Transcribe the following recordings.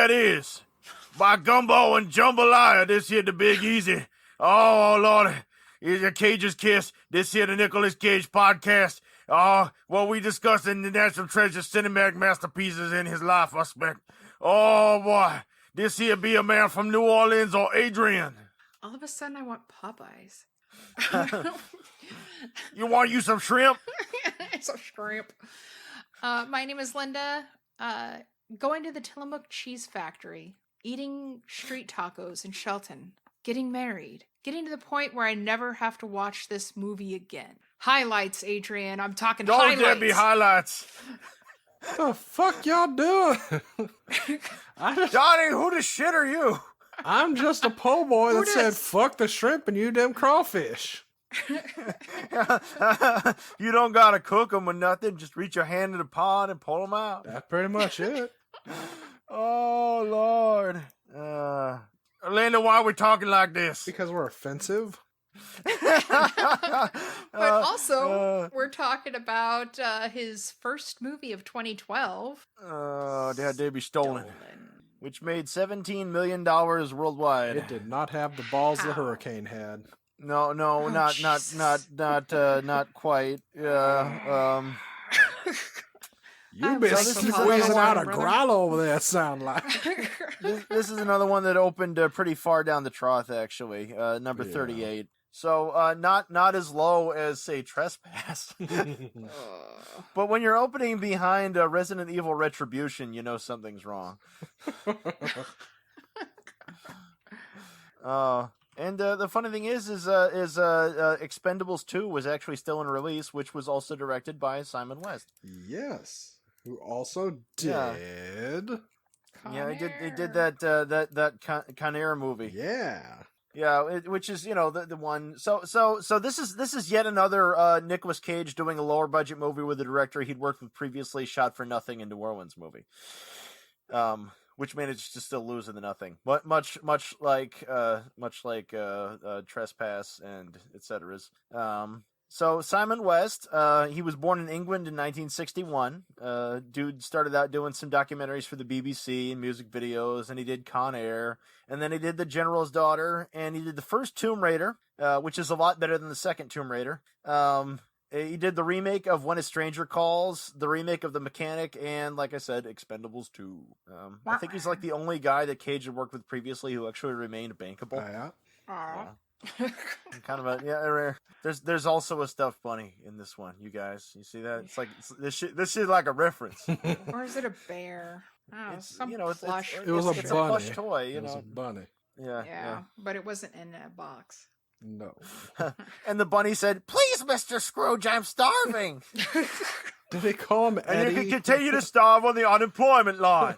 that is. By gumbo and jambalaya, this here the Big Easy. Oh, Lord. Is a Cage's Kiss. This here the Nicolas Cage podcast. Well, we discussing the National Treasure cinematic masterpieces in his life aspect. Oh, boy. This here be a man from New Orleans or Adrian. All of a sudden, I want Popeyes. You want you some shrimp? Some shrimp. My name is Linda. Going to the Tillamook Cheese Factory. Eating street tacos in Shelton. Getting married. Getting to the point where I never have to watch this movie again. Highlights, Adrian. I'm talking highlights. Don't there be highlights. What the fuck y'all doing? Donnie, who the shit are you? I'm just a po' boy that said, fuck the shrimp and you them crawfish. You don't gotta cook them or nothing. Just reach your hand in the pot and pull them out. That's pretty much it. Oh, Lord. Linda, why are we talking like this? Because we're offensive. But also, we're talking about his first movie of 2012. That did be stolen. Which made $17 million worldwide. It did not have the balls the hurricane had. No, not quite. You've been squeezing out a growler over there, sound like. This is another one that opened pretty far down the trough, actually. Number 38. So, not as low as, say, Trespass. But when you're opening behind Resident Evil Retribution, you know something's wrong. And the funny thing is Expendables 2 was actually still in release, which was also directed by Simon West. Yes. Who also did... Yeah, he did that Con Air movie. Yeah. Yeah, which is, the one. So this is yet another Nicolas Cage doing a lower budget movie with a director he'd worked with previously, Shot for Nothing in New Orleans movie. Which managed to still lose in the nothing. But much like Trespass and etc. So Simon West, he was born in England in 1961. Dude started out doing some documentaries for the BBC and music videos, and he did Con Air, and then he did The General's Daughter, and he did the first Tomb Raider, which is a lot better than the second Tomb Raider. He did the remake of When a Stranger Calls, the remake of The Mechanic, and, like I said, Expendables 2. I think he's like the only guy that Cage had worked with previously who actually remained bankable. Yeah. Kind of a There's also a stuffed bunny in this one, you guys. You see that? It's like this shit like a reference. Or is it a bear? Oh, It's some plush. It was a bunny. A plush toy. It was a bunny. Yeah. But it wasn't in a box. No. And the bunny said, "Please, Mr. Scrooge, I'm starving." Did they call him Eddie? And you can continue to starve on the unemployment line.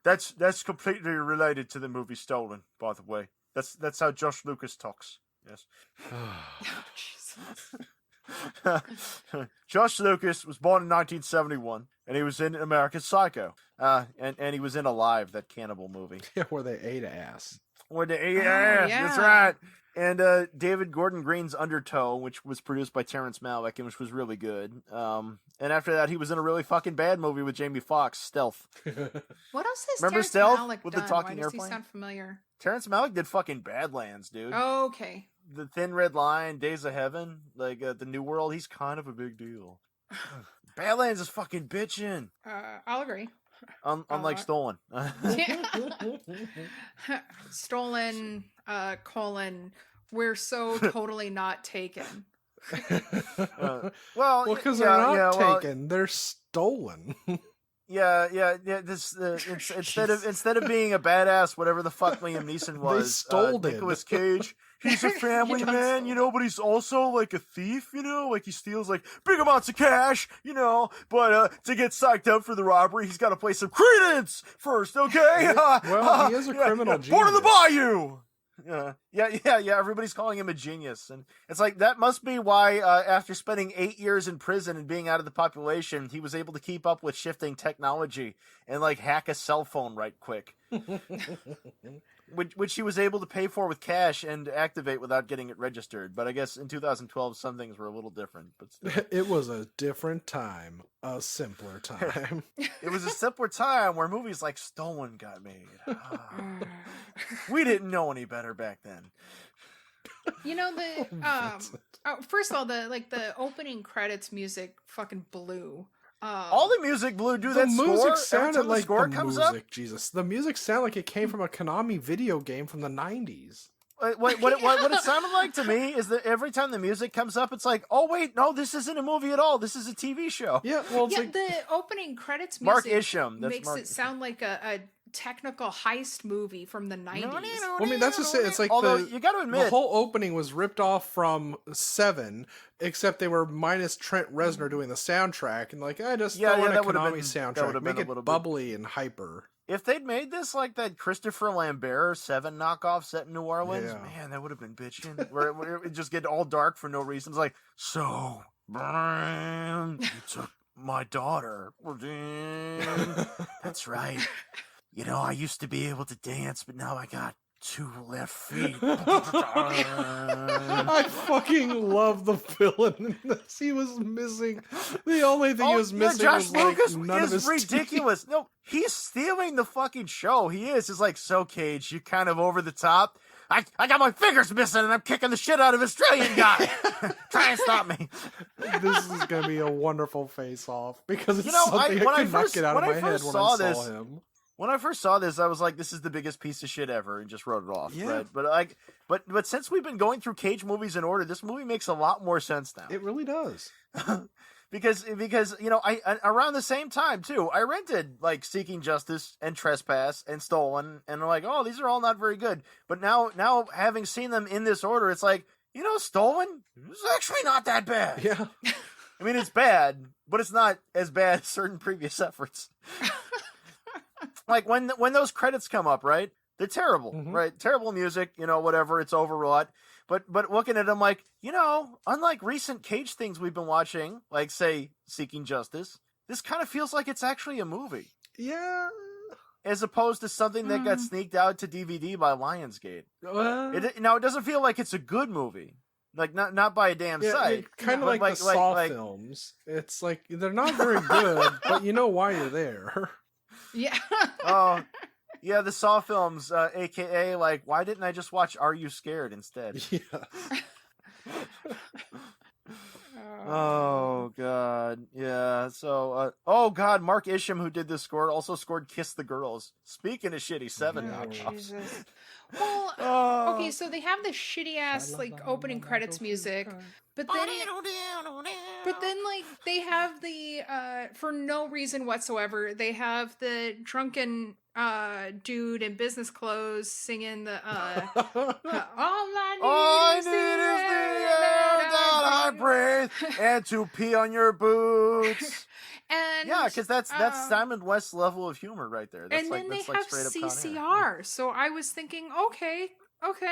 That's completely related to the movie Stolen, by the way. That's how Josh Lucas talks. Yes. Josh Lucas was born in 1971, and he was in American Psycho. And he was in Alive, that cannibal movie. Yeah, where they ate ass. Where they ate ass. Yeah. That's right. And David Gordon Green's Undertow, which was produced by Terrence Malick, and which was really good. And after that, he was in a really fucking bad movie with Jamie Foxx, Stealth. What else has Remember Terrence Stealth Malick with done? the talking Why does airplane? he sound familiar? Terrence Malick did fucking Badlands, dude. Oh, okay. The Thin Red Line, Days of Heaven, like the New World. He's kind of a big deal. Badlands is fucking bitchin'. I'll agree. Unlike Stolen. Stolen, we're so totally not taken. Because they're not taken, they're stolen. Yeah. Instead of being a badass, whatever the fuck Liam Neeson was, They stole it. Nicolas Cage. He's a family man, but he's also like a thief, like he steals like big amounts of cash, but to get psyched up for the robbery, he's got to play some Credence first, okay? Well, he is a criminal genius. Born in the Bayou! Yeah. Everybody's calling him a genius, and it's like that must be why, after spending 8 years in prison and being out of the population, he was able to keep up with shifting technology and like hack a cell phone right quick. which he was able to pay for with cash and activate without getting it registered. But I guess in 2012, some things were a little different. But still. It was a different time, a simpler time. It was a simpler time where movies like Stolen got made. We didn't know any better back then. You know first of all, the opening credits music fucking blew. All the music blew. Do the that music score. sounded like score the comes music. up. Jesus, the music sounded like it came from a Konami video game from the 90s. What it sounded like to me is that every time the music comes up, it's like, oh wait, no, this isn't a movie at all. This is a TV show. Yeah, well, it's like the opening credits Mark music Isham. That's makes Mark it sound like a technical heist movie from the 90s. Well, I mean, that's just it. It's like although you got to admit, the whole opening was ripped off from Seven, except they were minus Trent Reznor doing the soundtrack, and like I just throw in a that would've Konami been- that soundtrack, would've make been a it little bit- bubbly and hyper. if they'd made this like that Christopher Lambert 7 knockoff set in New Orleans, Yeah. man, that would have been bitching. where it just get all dark for no reason. It's like, so Brian, you took my daughter. That's right. You know, I used to be able to dance, but now I got 2 left feet. I fucking love the villain in this. He was missing. The only thing he was missing Josh was like Lucas none of is his ridiculous. No, he's stealing the fucking show. He is. It's like, so Cage, you kind of over the top. I got my fingers missing and I'm kicking the shit out of Australian guy. Try and stop me. This is going to be a wonderful face-off because it's You know, something when I I could not first- get out of when I my head first when saw I saw this- him. When I first saw this, I was like, "This is the biggest piece of shit ever," and just wrote it off. Yeah. Right? But since we've been going through Cage movies in order, this movie makes a lot more sense now. It really does. because you know, I around the same time too, I rented like Seeking Justice and Trespass and Stolen, and I'm like, oh, these are all not very good. But now having seen them in this order, it's like, you know, Stolen is actually not that bad. Yeah. I mean, it's bad, but it's not as bad as certain previous efforts. Like when those credits come up, right? They're terrible, right? Terrible music, you know, whatever. It's overwrought. But looking at them, like, you know, unlike recent Cage things we've been watching, like say Seeking Justice, this kind of feels like it's actually a movie, Yeah. as opposed to something that got sneaked out to DVD by Lionsgate. Well, It doesn't feel like it's a good movie, like not by a damn sight. kind of But like the Saw films. It's like they're not very good, but you know why you're there. Yeah. Oh, yeah, the Saw films, aka like, why didn't I just watch Are You Scared instead? Yeah. Oh god, yeah. So, oh god, Mark Isham, who did this score, also scored "Kiss the Girls." Speaking of shitty 7 Oh, knockoffs. Jesus. Well, Oh. okay, so they have this shitty ass like opening credits music, but then like they have the for no reason whatsoever, they have the drunken dude in business clothes singing the all All I need is the air that I breathe and to pee on your boots. And Yeah, because that's Simon West's level of humor right there. That's and like then they that's have like straight up Con Air. CCR. So I was thinking, okay,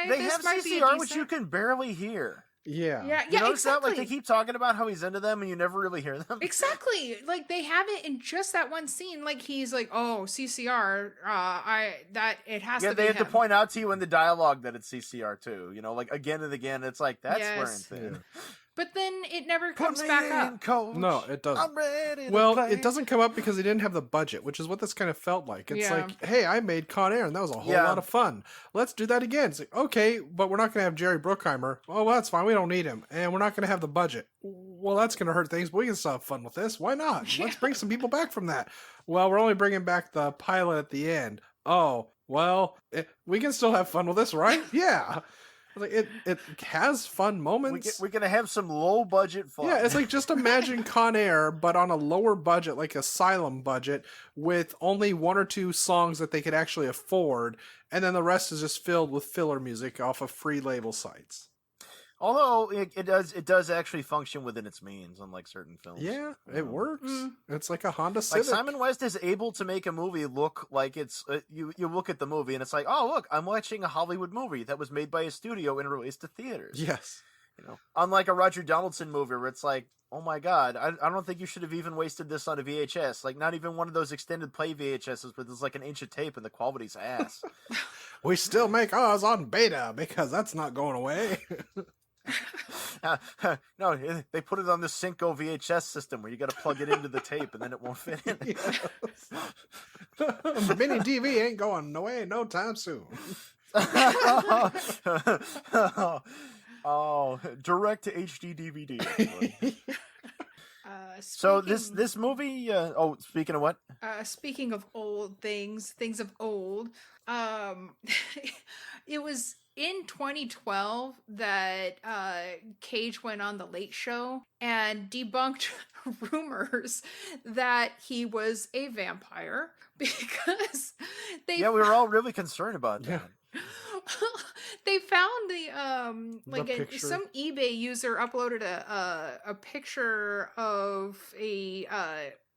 They this have might be a CCR, which decent... you can barely hear. Yeah. Yeah, You notice exactly. that? Like they keep talking about how he's into them, and you never really hear them. Exactly. Like they have it in just that one scene. Like he's like, "Oh, CCR. It has Yeah, to be they have to him." point out to you in the dialogue that it's CCR too. You know, like again and again. It's like that's Yes. wearing thin. But then it never Put comes me back in, up. coach. No, it doesn't. I'm ready. Well, to play. it doesn't come up because they didn't have the budget, which is what this kind of felt like. It's Yeah. like, hey, I made Con Air, and that was a whole Yeah. lot of fun. Let's do that again. It's like, okay, but we're not going to have Jerry Bruckheimer. Oh, well, that's fine. We don't need him. And we're not going to have the budget. Well, that's going to hurt things, but we can still have fun with this. Why not? Let's bring some people back from that. Well, we're only bringing back the pilot at the end. Oh, well, we can still have fun with this, right? Yeah. Like it has fun moments. We're gonna have some low budget fun. Yeah, it's like just imagine Con Air, but on a lower budget, like Asylum budget, with only 1 or 2 songs that they could actually afford, and then the rest is just filled with filler music off of free label sites. Although it does actually function within its means, unlike certain films. Yeah, it works. Mm. It's like a Honda Like Civic. Simon West is able to make a movie look like it's you look at the movie and it's like, oh look, I'm watching a Hollywood movie that was made by a studio and released to theaters. Yes. You know, unlike a Roger Donaldson movie where it's like, oh my God, I don't think you should have even wasted this on a VHS. Like, not even one of those extended play VHSs where there's like an inch of tape and the quality's ass. We still make ours on beta because that's not going away. No, they put it on the Cinco VHS system where you got to plug it into the tape and then it won't fit in. Mini DV ain't going away no time soon. Oh, direct to HD DVD. So this movie. Speaking of what? Speaking of old things of old. It was in 2012 that Cage went on the Late Show and debunked rumors that he was a vampire because we were all really concerned about that. They found some eBay user uploaded a picture of a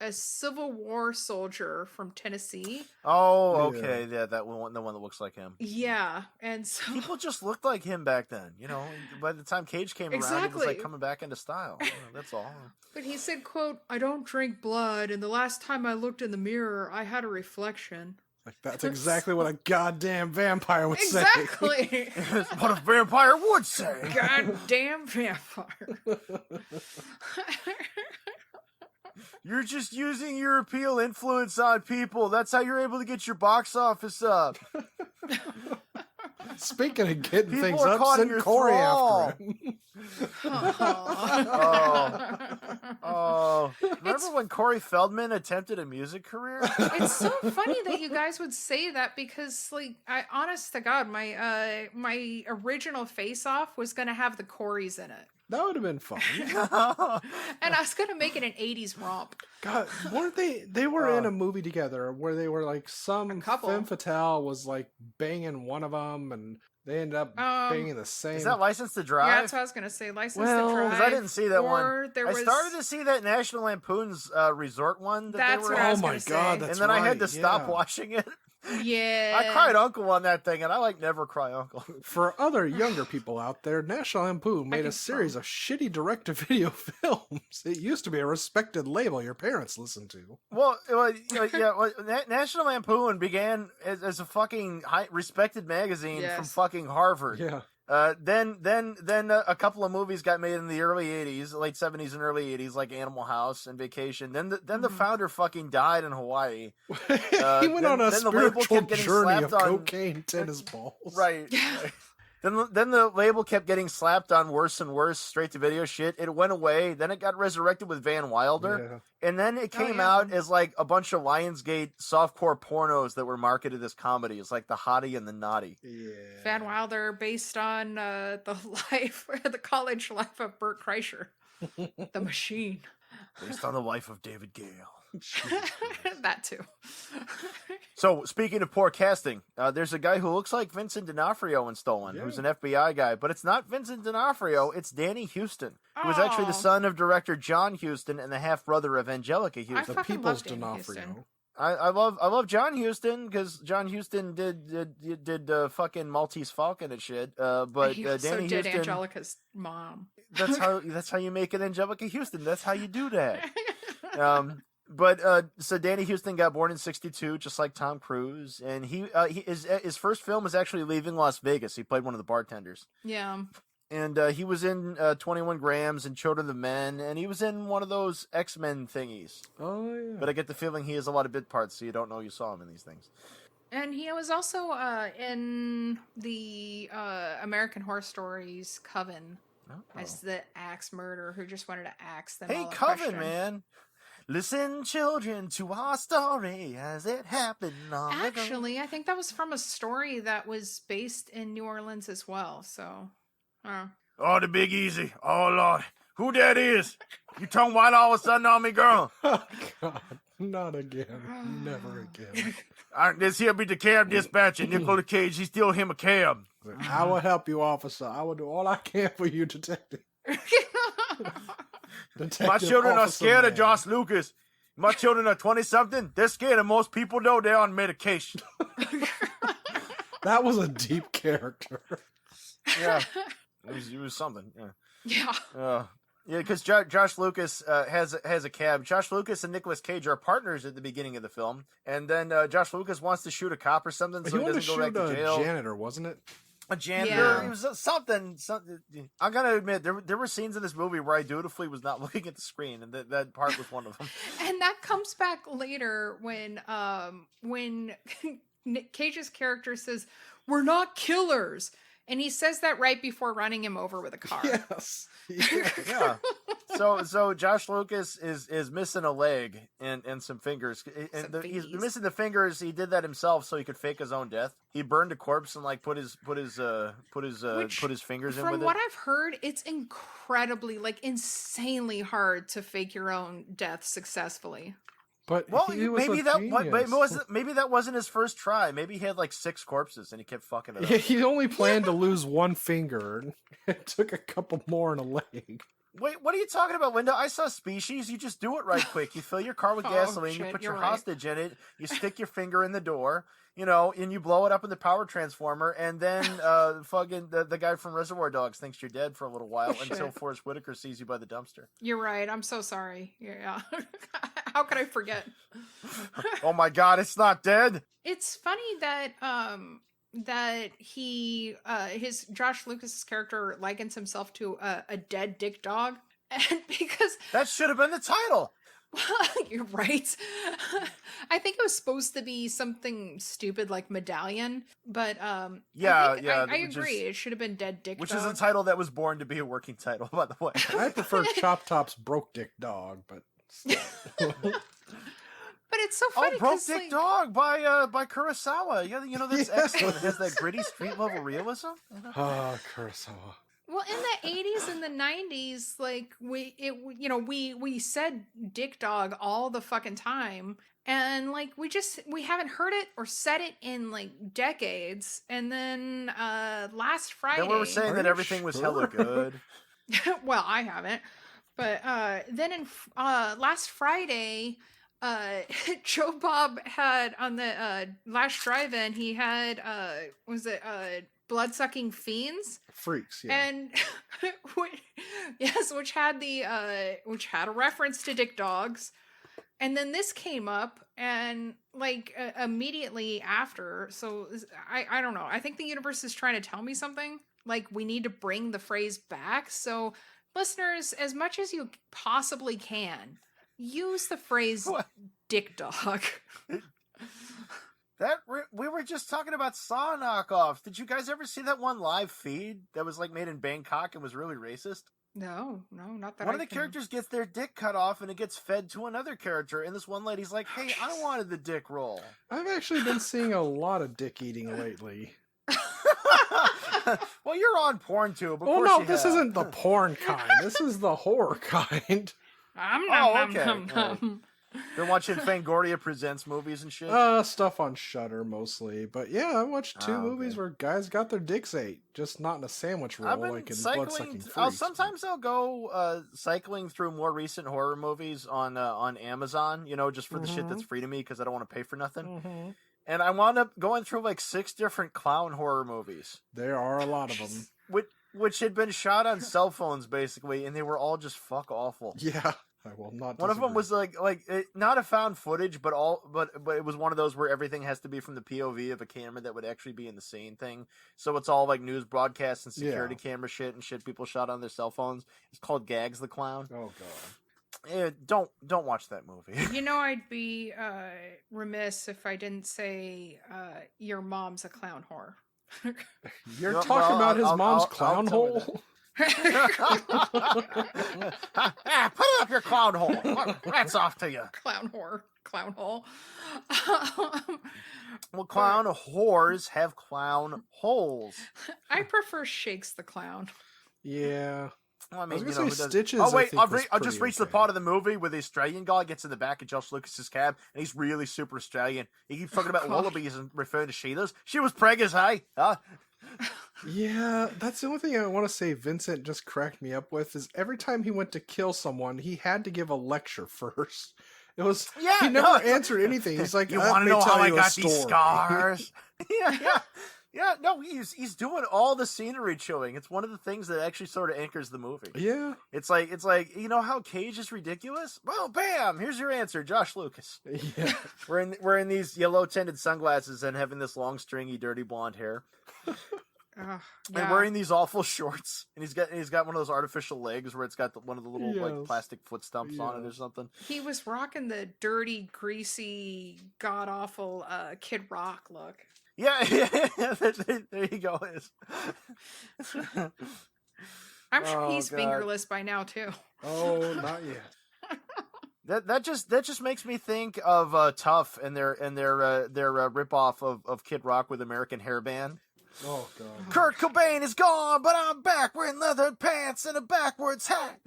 Civil War soldier from Tennessee. Oh, okay, yeah, the one that looks like him. Yeah, and so people just looked like him back then. You know, by the time Cage came around, it was like coming back into style. That's all. But he said, "quote I don't drink blood, and the last time I looked in the mirror, I had a reflection." Like, that's exactly what a goddamn vampire would say. Exactly. What a vampire would say. Goddamn vampire. You're just using your appeal influence on people. That's how you're able to get your box office up. Speaking of getting people things are up, caught in send your Corey thrall. after him. Oh. Remember when Corey Feldman attempted a music career? It's so funny that you guys would say that because, like, honest to God, my my original Face Off was going to have the Coreys in it. That would have been fun. And I was going to make it an 80s romp. God, weren't they? They were in a movie together where they were like some femme fatale was like banging one of them, and they ended up banging the same. Is that License to Drive? Yeah, that's what I was going to say. License to Drive. Because I didn't see that one. I started to see that National Lampoon's Resort one. That's they were what I was Oh my gonna God, say. that's and then right. I had to stop watching it. Yeah. I cried uncle on that thing, and I never cry uncle. For other younger people out there, National Lampoon made a series of shitty direct-to-video films. It used to be a respected label your parents listened to. Well, National Lampoon began as a fucking respected magazine from fucking Harvard. Yeah. Then a couple of movies got made in the early 80s, late 70s and early 80s, like Animal House and Vacation. Then the founder fucking died in Hawaii. He went on a spiritual journey of cocaine tennis balls. Right. Then the label kept getting slapped on worse and worse straight-to-video shit. It went away. Then it got resurrected with Van Wilder. Yeah. And then it came out as like a bunch of Lionsgate softcore pornos that were marketed as comedies, like The Hottie and the Naughty. Yeah. Van Wilder based on the college life of Bert Kreischer. The Machine. Based on the life of David Gale. That too. So, speaking of poor casting, there's a guy who looks like Vincent D'Onofrio in Stolen, who's an FBI guy, but it's not Vincent D'Onofrio, it's Danny Houston, who was actually the son of director John Houston and the half-brother of Angelica Houston. The People's D'Onofrio. I love John Houston because John Houston did fucking Maltese Falcon and shit. But he Danny also did Houston, Angelica's mom. That's how you make it Angelica Houston. That's how you do that. So Danny Houston got born in '62, just like Tom Cruise, and his first film was actually Leaving Las Vegas. He played one of the bartenders. Yeah. And he was in 21 Grams and Children of Men, and he was in one of those X-Men thingies. Oh, yeah. But I get the feeling he has a lot of bit parts, so you don't know you saw him in these things. And he was also in the American Horror Stories Coven as the axe murderer who just wanted to axe them all. Hey, Coven, man. Listen, children, to our story as it happened. Actually, I think that was from a story that was based in New Orleans as well, so... Oh, the Big Easy. Oh, Lord. Who that is? You turn white all of a sudden on me, girl. Oh, God. Not again. Never again. This here be the cab dispatcher. Nicolas Cage, he steal him a cab. I will help you, officer. I will do all I can for you, detective. My children are scared of Josh Lucas. My children are 20-something. They're scared of most people, though. They're on medication. That was a deep character. Yeah. It was something. Yeah. Yeah. Yeah, because Josh Lucas has a cab. Josh Lucas and Nicolas Cage are partners at the beginning of the film, and then Josh Lucas wants to shoot a cop or something, so He he wanted to doesn't go back shoot to a jail. janitor, wasn't it? A janitor. Yeah. He was something. I'm gonna admit there were scenes in this movie where I dutifully was not looking at the screen, and that part was one of them. And that comes back later when Nick Cage's character says, "We're not killers." And he says that right before running him over with a car. Yes. Yeah. So Josh Lucas is missing a leg and some fingers. And he's fingies. missing the fingers. He did that himself so he could fake his own death. He burned a corpse and like put his fingers in From with what it. I've heard, it's incredibly, like, insanely hard to fake your own death successfully. But Well, he was maybe a that genius. maybe that wasn't his first try. Maybe he had like 6 corpses and he kept fucking it up. Yeah, he only planned to lose one finger. And it took a couple more and a leg. Wait, what are you talking about, Linda? I saw Species. You just do it right quick. You fill your car with Oh, gasoline, you shit, put your you're right. hostage in it, you stick your finger in the door, and you blow it up in the power transformer, and then fucking the guy from Reservoir Dogs thinks you're dead for a little while until shit. Forrest Whitaker sees you by the dumpster. You're right. I'm so sorry. Yeah. How could I forget? Oh my god, it's not dead! It's funny that his Josh Lucas's character likens himself to a dead dick dog, and because That should have been the title! you're right. I think it was supposed to be something stupid like Medallion, but I which agree. is- It should have been Dead Dick Which Dog. is a title that was born to be a working title, by the way. I prefer Chop Top's Broke Dick Dog, but still. But it's so funny. Oh, Broke 'cause, Dick like, Dog by Kurosawa. Yeah, that's excellent. It has that gritty street level realism. Ah, Kurosawa. Well, in the 80s and the 90s, like we said dick dog all the fucking time, and like we haven't heard it or said it in like decades. And then last Friday, Then we were saying Are that you everything was sure? hella good. well, I haven't, but then last Friday, Joe Bob had on the last drive-in, he had Blood-Sucking Fiends. Freaks, yeah. And which had a reference to dick dogs, and then this came up, and like immediately after. So I don't know. I think the universe is trying to tell me something. Like we need to bring the phrase back. So listeners, as much as you possibly can, use the phrase What? dick dog. We were just talking about Saw knockoffs. Did you guys ever see that one live feed that was like made in Bangkok and was really racist? No, not that One of the characters gets their dick cut off and it gets fed to another character, and this one lady's like, "Hey, I wanted the dick roll." I've actually been seeing a lot of dick eating lately. Well, you're on PornTube. Of Well, course no, you this have. isn't the porn kind. This is the horror kind. Okay. They're watching Fangoria Presents movies and shit. Stuff on Shudder mostly. But yeah, I watched 2 Oh, okay. movies where guys got their dicks ate, just not in a sandwich roll I've been like in cycling. Blood-Sucking I'll Freaks. sometimes I'll go cycling through more recent horror movies on Amazon. Just for the shit that's free to me because I don't want to pay for nothing. Mm-hmm. And I wound up going through like 6 different clown horror movies, There are a lot of them. which had been shot on cell phones basically, and they were all just fuck awful. Yeah, I will not. One of them disagree. was not a found footage, but it was one of those where everything has to be from the POV of a camera that would actually be in the scene thing. So it's all like news broadcasts and security camera shit and shit people shot on their cell phones. It's called Gags the Clown. Oh god. Don't watch that movie. You know, I'd be remiss if I didn't say your mom's a clown whore. You're No, talking about his I'll mom's tell clown you hole? Put it up your clown hole. That's off to you. Clown whore. Clown hole. Well, clown whores have clown holes. I prefer Shakes the Clown. Yeah. Well, I was mean, gonna who say doesn't- Stitches, Oh I wait, think, I'll was just pretty reach the okay. part of the movie where the Australian guy gets in the back of Josh Lucas's cab, and he's really super Australian. He keeps talking about God. wallabies and referring to Sheilas. She was preggers, hey? Huh? Yeah, that's the only thing I want to say Vincent just cracked me up with is every time he went to kill someone, he had to give a lecture first. It was Yeah, he never no, answered anything. He's like, You "Let want to me know tell how I you a got these story." scars? Yeah. Yeah, no, he's doing all the scenery chewing. It's one of the things that actually sort of anchors the movie. Yeah. It's like you know how Cage is ridiculous? Well, bam, here's your answer, Josh Lucas. Yeah. We're in these yellow tinted sunglasses and having this long stringy dirty blonde hair. Yeah. And wearing these awful shorts, and he's got one of those artificial legs where it's got one of the little like plastic foot stumps on it or something. He was rocking the dirty, greasy, god awful Kid Rock look. Yeah, there you go. I'm sure he's fingerless by now too. Oh, not yet. That just makes me think of Tough and their ripoff of Kid Rock with American Hairband. Oh god. Kurt Cobain is gone, but I'm back wearing leather pants and a backwards hat.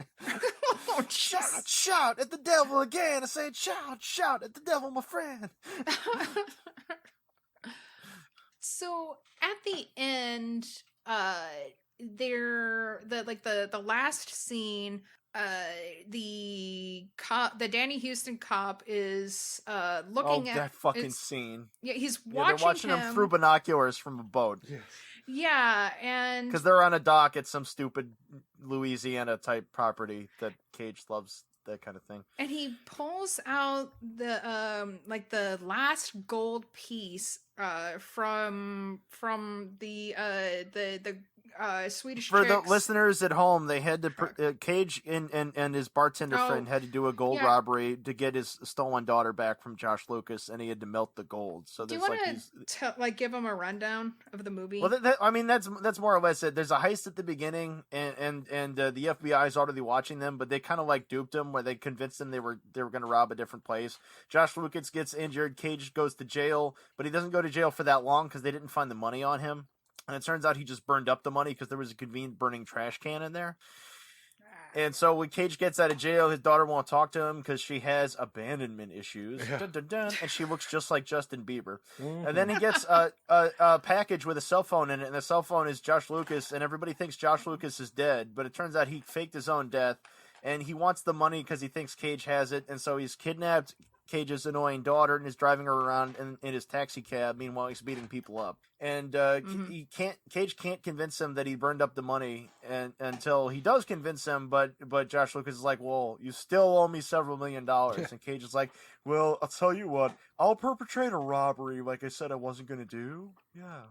Oh, shout at the devil again. I said, shout at the devil, my friend. So at the end, the last scene, the Danny Houston cop is looking at that fucking scene. Yeah, he's they're watching him through binoculars from a boat. Yes. Yeah, and because they're on a dock at some stupid Louisiana type property that Cage loves, that kind of thing. And he pulls out the last gold piece from the Swedish For chicks. the listeners at home, they had to Cage and his bartender friend had to do a gold robbery to get his stolen daughter back from Josh Lucas, and he had to melt the gold. So do you there's want to give him a rundown of the movie? Well, that's more or less it. There's a heist at the beginning, and the FBI is already watching them, but they kind of like duped them, where they convinced them they were going to rob a different place. Josh Lucas gets injured. Cage goes to jail, but he doesn't go to jail for that long because they didn't find the money on him. And it turns out he just burned up the money because there was a convenient burning trash can in there. And so when Cage gets out of jail, his daughter won't talk to him because she has abandonment issues. Yeah. Dun, dun, dun, and she looks just like Justin Bieber. Mm-hmm. And then he gets a package with a cell phone in it, and the cell phone is Josh Lucas, and everybody thinks Josh Lucas is dead, but it turns out he faked his own death, and he wants the money because he thinks Cage has it, and so he's kidnapped Cage's annoying daughter and is driving her around in his taxi cab. Meanwhile, he's beating people up, and Cage can't convince him that he burned up the money, and until he does convince him. But Josh Lucas is like, "Well, you still owe me several $1 million," and Cage is like, "Well, I'll tell you what, I'll perpetrate a robbery like I said I wasn't going to do." Yeah.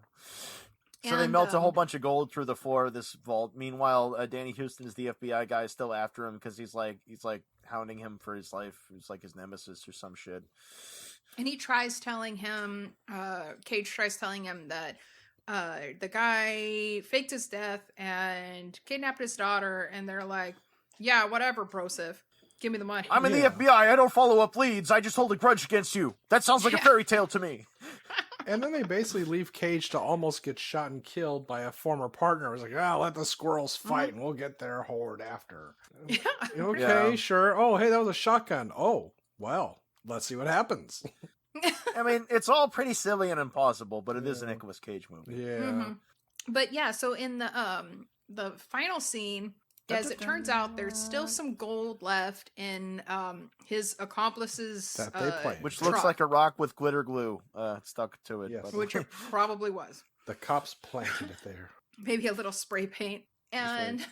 So they melt a whole bunch of gold through the floor of this vault. Meanwhile, Danny Houston is the FBI guy, still after him because he's like hounding him for his life. He's like his nemesis or some shit. And he tries telling him, Cage tries telling him that the guy faked his death and kidnapped his daughter, and they're like, "Yeah, whatever, Broseph. Give me the money." I'm in the FBI. I don't follow up leads. I just hold a grudge against you. That sounds like a fairy tale to me. And then they basically leave Cage to almost get shot and killed by a former partner. It was like, let the squirrels fight and we'll get their horde after. Yeah. Okay, sure. Oh, hey, that was a shotgun. Oh, well, let's see what happens. I mean, it's all pretty silly and impossible, but it is a Nicolas Cage movie. Yeah. Mm-hmm. But yeah, so in the final scene, as it turns out, there's still some gold left in his accomplice's that they planted. Which looks like a rock with glitter glue stuck to it. Yes. But... which it probably was. The cops planted it there. Maybe a little spray paint. And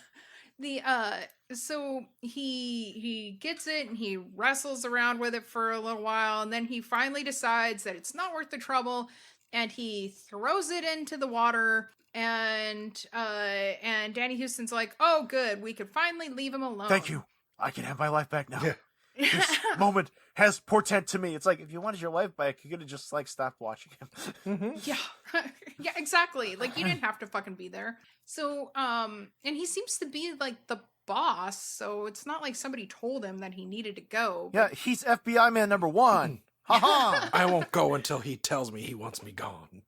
so he gets it and he wrestles around with it for a little while, and then he finally decides that it's not worth the trouble, and he throws it into the water. And Danny Houston's like, "Oh, good, we can finally leave him alone. Thank you. I can have my life back now. Yeah. This moment has portent to me." It's like, if you wanted your life back, you could have just stopped watching him. Mm-hmm. Yeah, yeah, exactly. Like, you didn't have to fucking be there. So, and he seems to be like the boss, so it's not like somebody told him that he needed to go. Yeah, he's FBI man number one. Ha ha! I won't go until he tells me he wants me gone.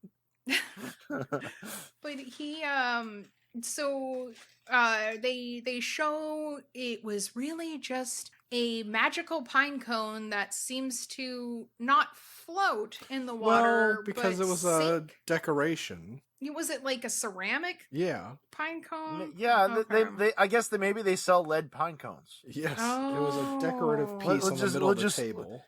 But he so they show it was really just a magical pine cone that seems to not float in the water. Well, because but it was sink. a decoration. Was it like a ceramic Yeah. pine cone? Yeah, Okay. they I guess maybe they sell lead pine cones. Yes. It was a decorative piece Let's on the just- middle we'll of the just- table.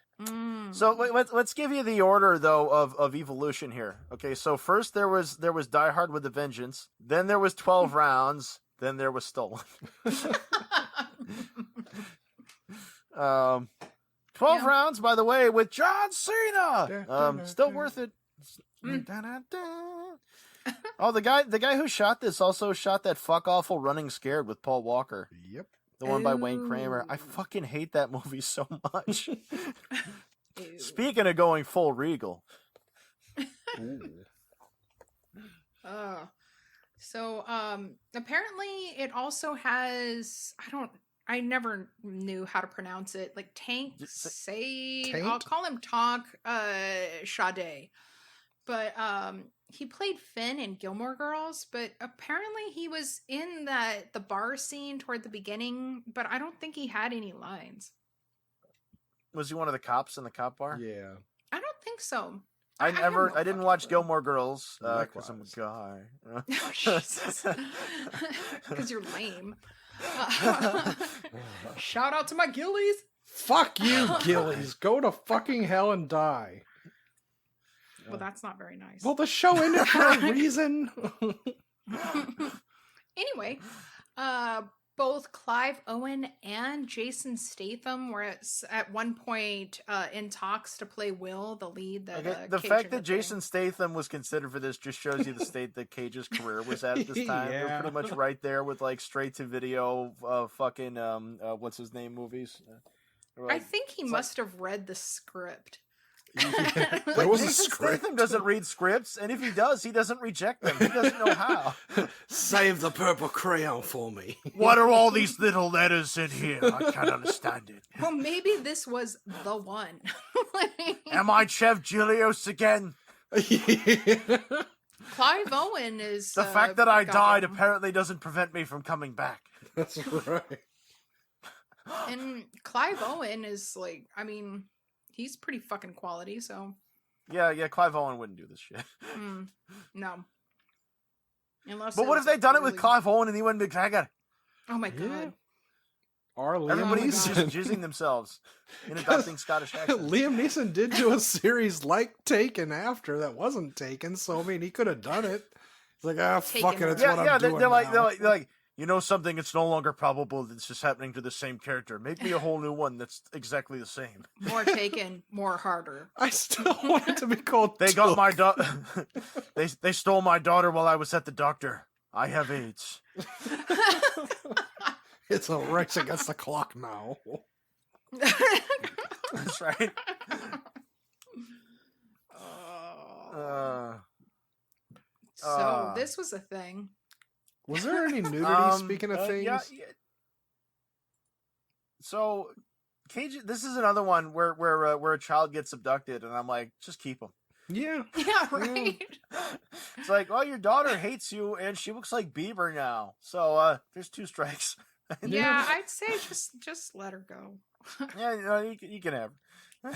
So let's give you the order though of evolution here. Okay, so first there was Die Hard with a Vengeance, then there was 12 Rounds, then there was Stolen. 12 Rounds, by the way, with John Cena. Still worth it. Oh, the guy who shot this also shot that fuck awful Running Scared with Paul Walker. Yep. The one by Wayne Kramer. I fucking hate that movie so much. Speaking of going full Regal. So apparently it also has, I never knew how to pronounce it, like Tank I'll call him Tonk Sade. But he played Finn in Gilmore Girls, but apparently he was in the bar scene toward the beginning, but I don't think he had any lines. Was he one of the cops in the cop bar? Yeah. I don't think so. I didn't watch Gilmore Girls because I'm a guy. Oh, Jesus. Because you're lame. Shout out to my Gillies. Fuck you, Gillies. Go to fucking hell and die. Well, that's not very nice. Well, the show ended for a reason. Anyway, both Clive Owen and Jason Statham were at one point in talks to play Will, the lead. The fact that Jason Statham was considered for this just shows you the state that Cage's career was at this time. Yeah. They're pretty much right there with like straight to video, fucking what's his name movies. I think he must have read the script. Yeah, there was a Jason script. Statham doesn't read scripts, and if he does, he doesn't reject them. He doesn't know how. Save the purple crayon for me. What are all these little letters in here? I can't understand it. Well, maybe this was the one. Am I Chev Gilios again? Clive Owen is... The fact that I died apparently doesn't prevent me from coming back. That's right. And Clive Owen is like, I mean... He's pretty fucking quality, so... Yeah, Clive Owen wouldn't do this shit. No. But what if they'd done it with Clive Owen and he wouldn't be McGregor? Oh my god. Everybody's just jizzing themselves in adopting Scottish accents. Liam Neeson did do a series like Taken after that wasn't Taken, so I mean, he could have done it. It's like, fuck it, it's what I'm doing they're now. like, you know something, it's no longer probable that this is happening to the same character. Make me a whole new one that's exactly the same. More Taken, more harder. I still want it to be called They Took. got my daughter. They stole my daughter while I was at the doctor. I have AIDS. It's a race against the clock now. That's right. So this was a thing. Was there any nudity, speaking of things? Yeah. So, Cage, this is another one where a child gets abducted, and I'm like, just keep him. Yeah. Yeah, right. It's like, well, your daughter hates you, and she looks like Bieber now. So, there's 2 strikes. Yeah, I'd say just let her go. Yeah, you can have her.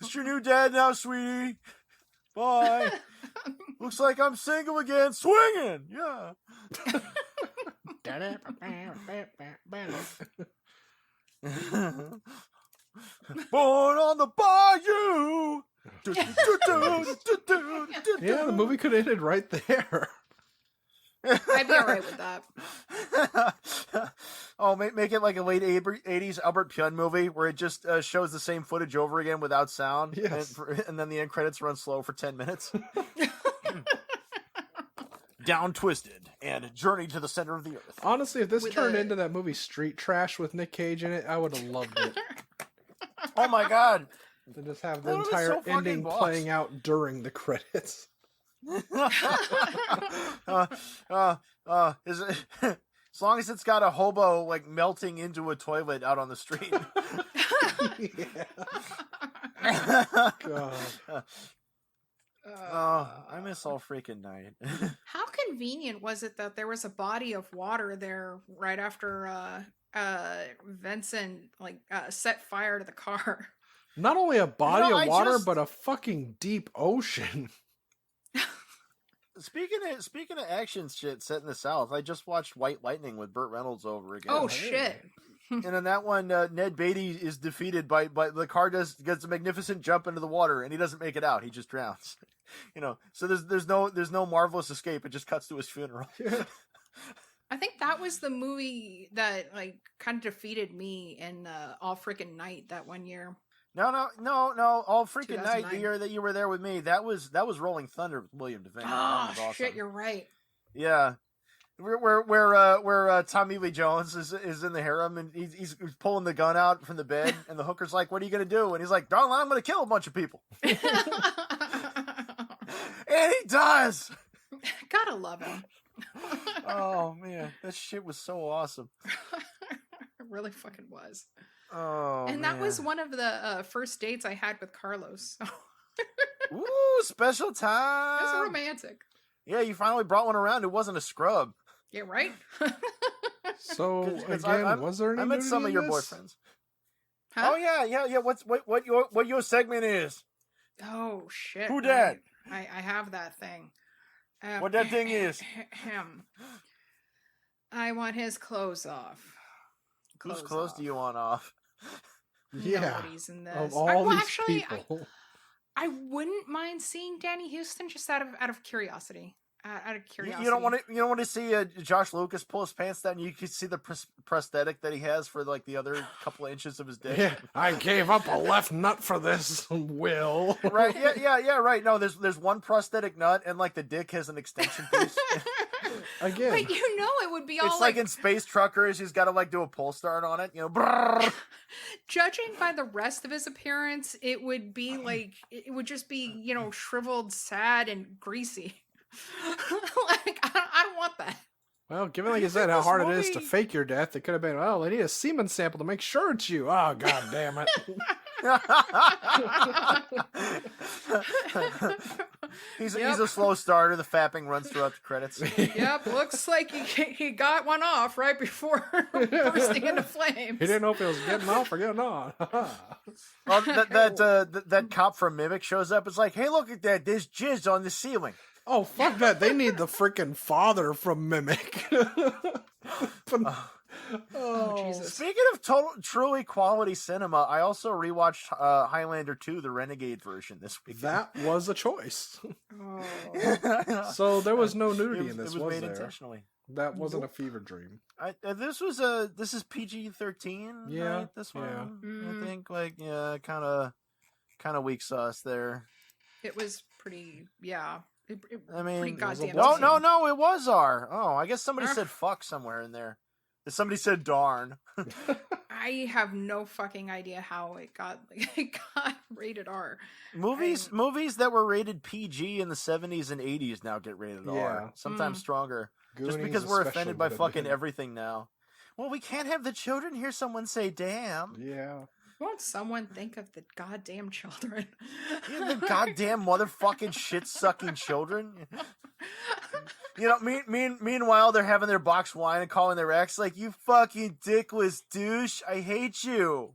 It's your new dad now, sweetie. Bye. Looks like I'm single again. Swinging. Yeah. Born on the bayou. Yeah, the movie could have ended right there. I'd be alright with that. Oh, make it like a late 80s Albert Pyun movie where it just shows the same footage over again without sound. Yes. And then the end credits run slow for 10 minutes. Down Twisted and Journey to the Center of the Earth. Honestly, if this With turned into that movie Street Trash with Nick Cage in it, I would have loved it. Oh my god. To just have the That was entire so fucking ending boss. playing out during the credits. Is it as long as it's got a hobo like melting into a toilet out on the street? God. Oh, I miss all freaking night. How convenient was it that there was a body of water there right after Vincent set fire to the car? Not only a body of water, just- but a fucking deep ocean. Speaking of action shit set in the South, I just watched White Lightning with Burt Reynolds over again. Oh shit. And in that one, Ned Beatty is defeated by the car gets a magnificent jump into the water, and he doesn't make it out. He just drowns. So there's no marvelous escape. It just cuts to his funeral. I think that was the movie that like kind of defeated me in All Freaking Night that one year. No. All freaking night, the 2009. year that you were there with me, that was Rolling Thunder with William Devane. Oh That was awesome. shit, you're right. Yeah. Where Tommy Lee Jones is in the harem, and he's pulling the gun out from the bed, and the hooker's like, "What are you gonna do?" And he's like, "Darling, I'm gonna kill a bunch of people." And he does. Gotta love him. Oh man, that shit was so awesome. It really fucking was. Oh, And that was one of the first dates I had with Carlos. So Ooh, special it was time. romantic. Yeah, you finally brought one around. It wasn't a scrub. Yeah, right? So 'Cause again, was there any I met nudity some of in your this? boyfriends. Huh? Oh yeah. What your segment is? Oh shit. Who right. dat? I have that thing. What that thing is? Him. I want his clothes off. Whose clothes do you want off? Yeah, Nobody's in this. of all well, these actually, people. I wouldn't mind seeing Danny Houston just out of curiosity. Out of curiosity. You don't want to see Josh Lucas pull his pants down. You can see the prosthetic that he has for like the other couple of inches of his dick. Yeah, I gave up a left nut for this, Will. Right? Yeah. Right. No, there's one prosthetic nut, and like the dick has an extension piece. Again, But it would be all It's like in Space Truckers. He's got to like do a pull start on it. Brrr. judging by the rest of his appearance, it would be like it would just be, shriveled, sad, and greasy. Like I don't want that. well, given like you said how This hard it is to movie- fake your death, it could have been, well, they need a semen sample to make sure it's you. Oh, god damn it. He's Yep. a slow starter. The fapping runs throughout the credits. Yep, looks like he got one off right before bursting into flames. He didn't know if it was getting off or getting on. Well, that cop from Mimic shows up. It's like, hey, look at that. There's jizz on the ceiling. Oh, fuck that. They need the freaking father from Mimic. Oh, Jesus. Speaking of truly quality cinema, I also rewatched Highlander 2, the Renegade version this week. That was a choice. Oh. So there was no nudity in It this, was was made there? intentionally. That wasn't a fever dream. This is PG-13. Yeah, Right? This one. yeah. Mm. I think kind of weak sauce there. It was pretty, yeah. I mean, pretty goddamn. no, insane. no, it was R. Oh, I guess somebody Ah. said fuck somewhere in there. Somebody said darn. I have no fucking idea how it got rated R. Movies that were rated PG in the 70s and 80s now get rated Yeah. R. Sometimes stronger. Just Goonies because we're especially offended by would have fucking been. everything now. Well, we can't have the children hear someone say damn. Yeah. Won't someone think of the goddamn children? You the goddamn motherfucking shit-sucking children. Meanwhile, they're having their box wine and calling their ex like, you fucking dickless douche. I hate you.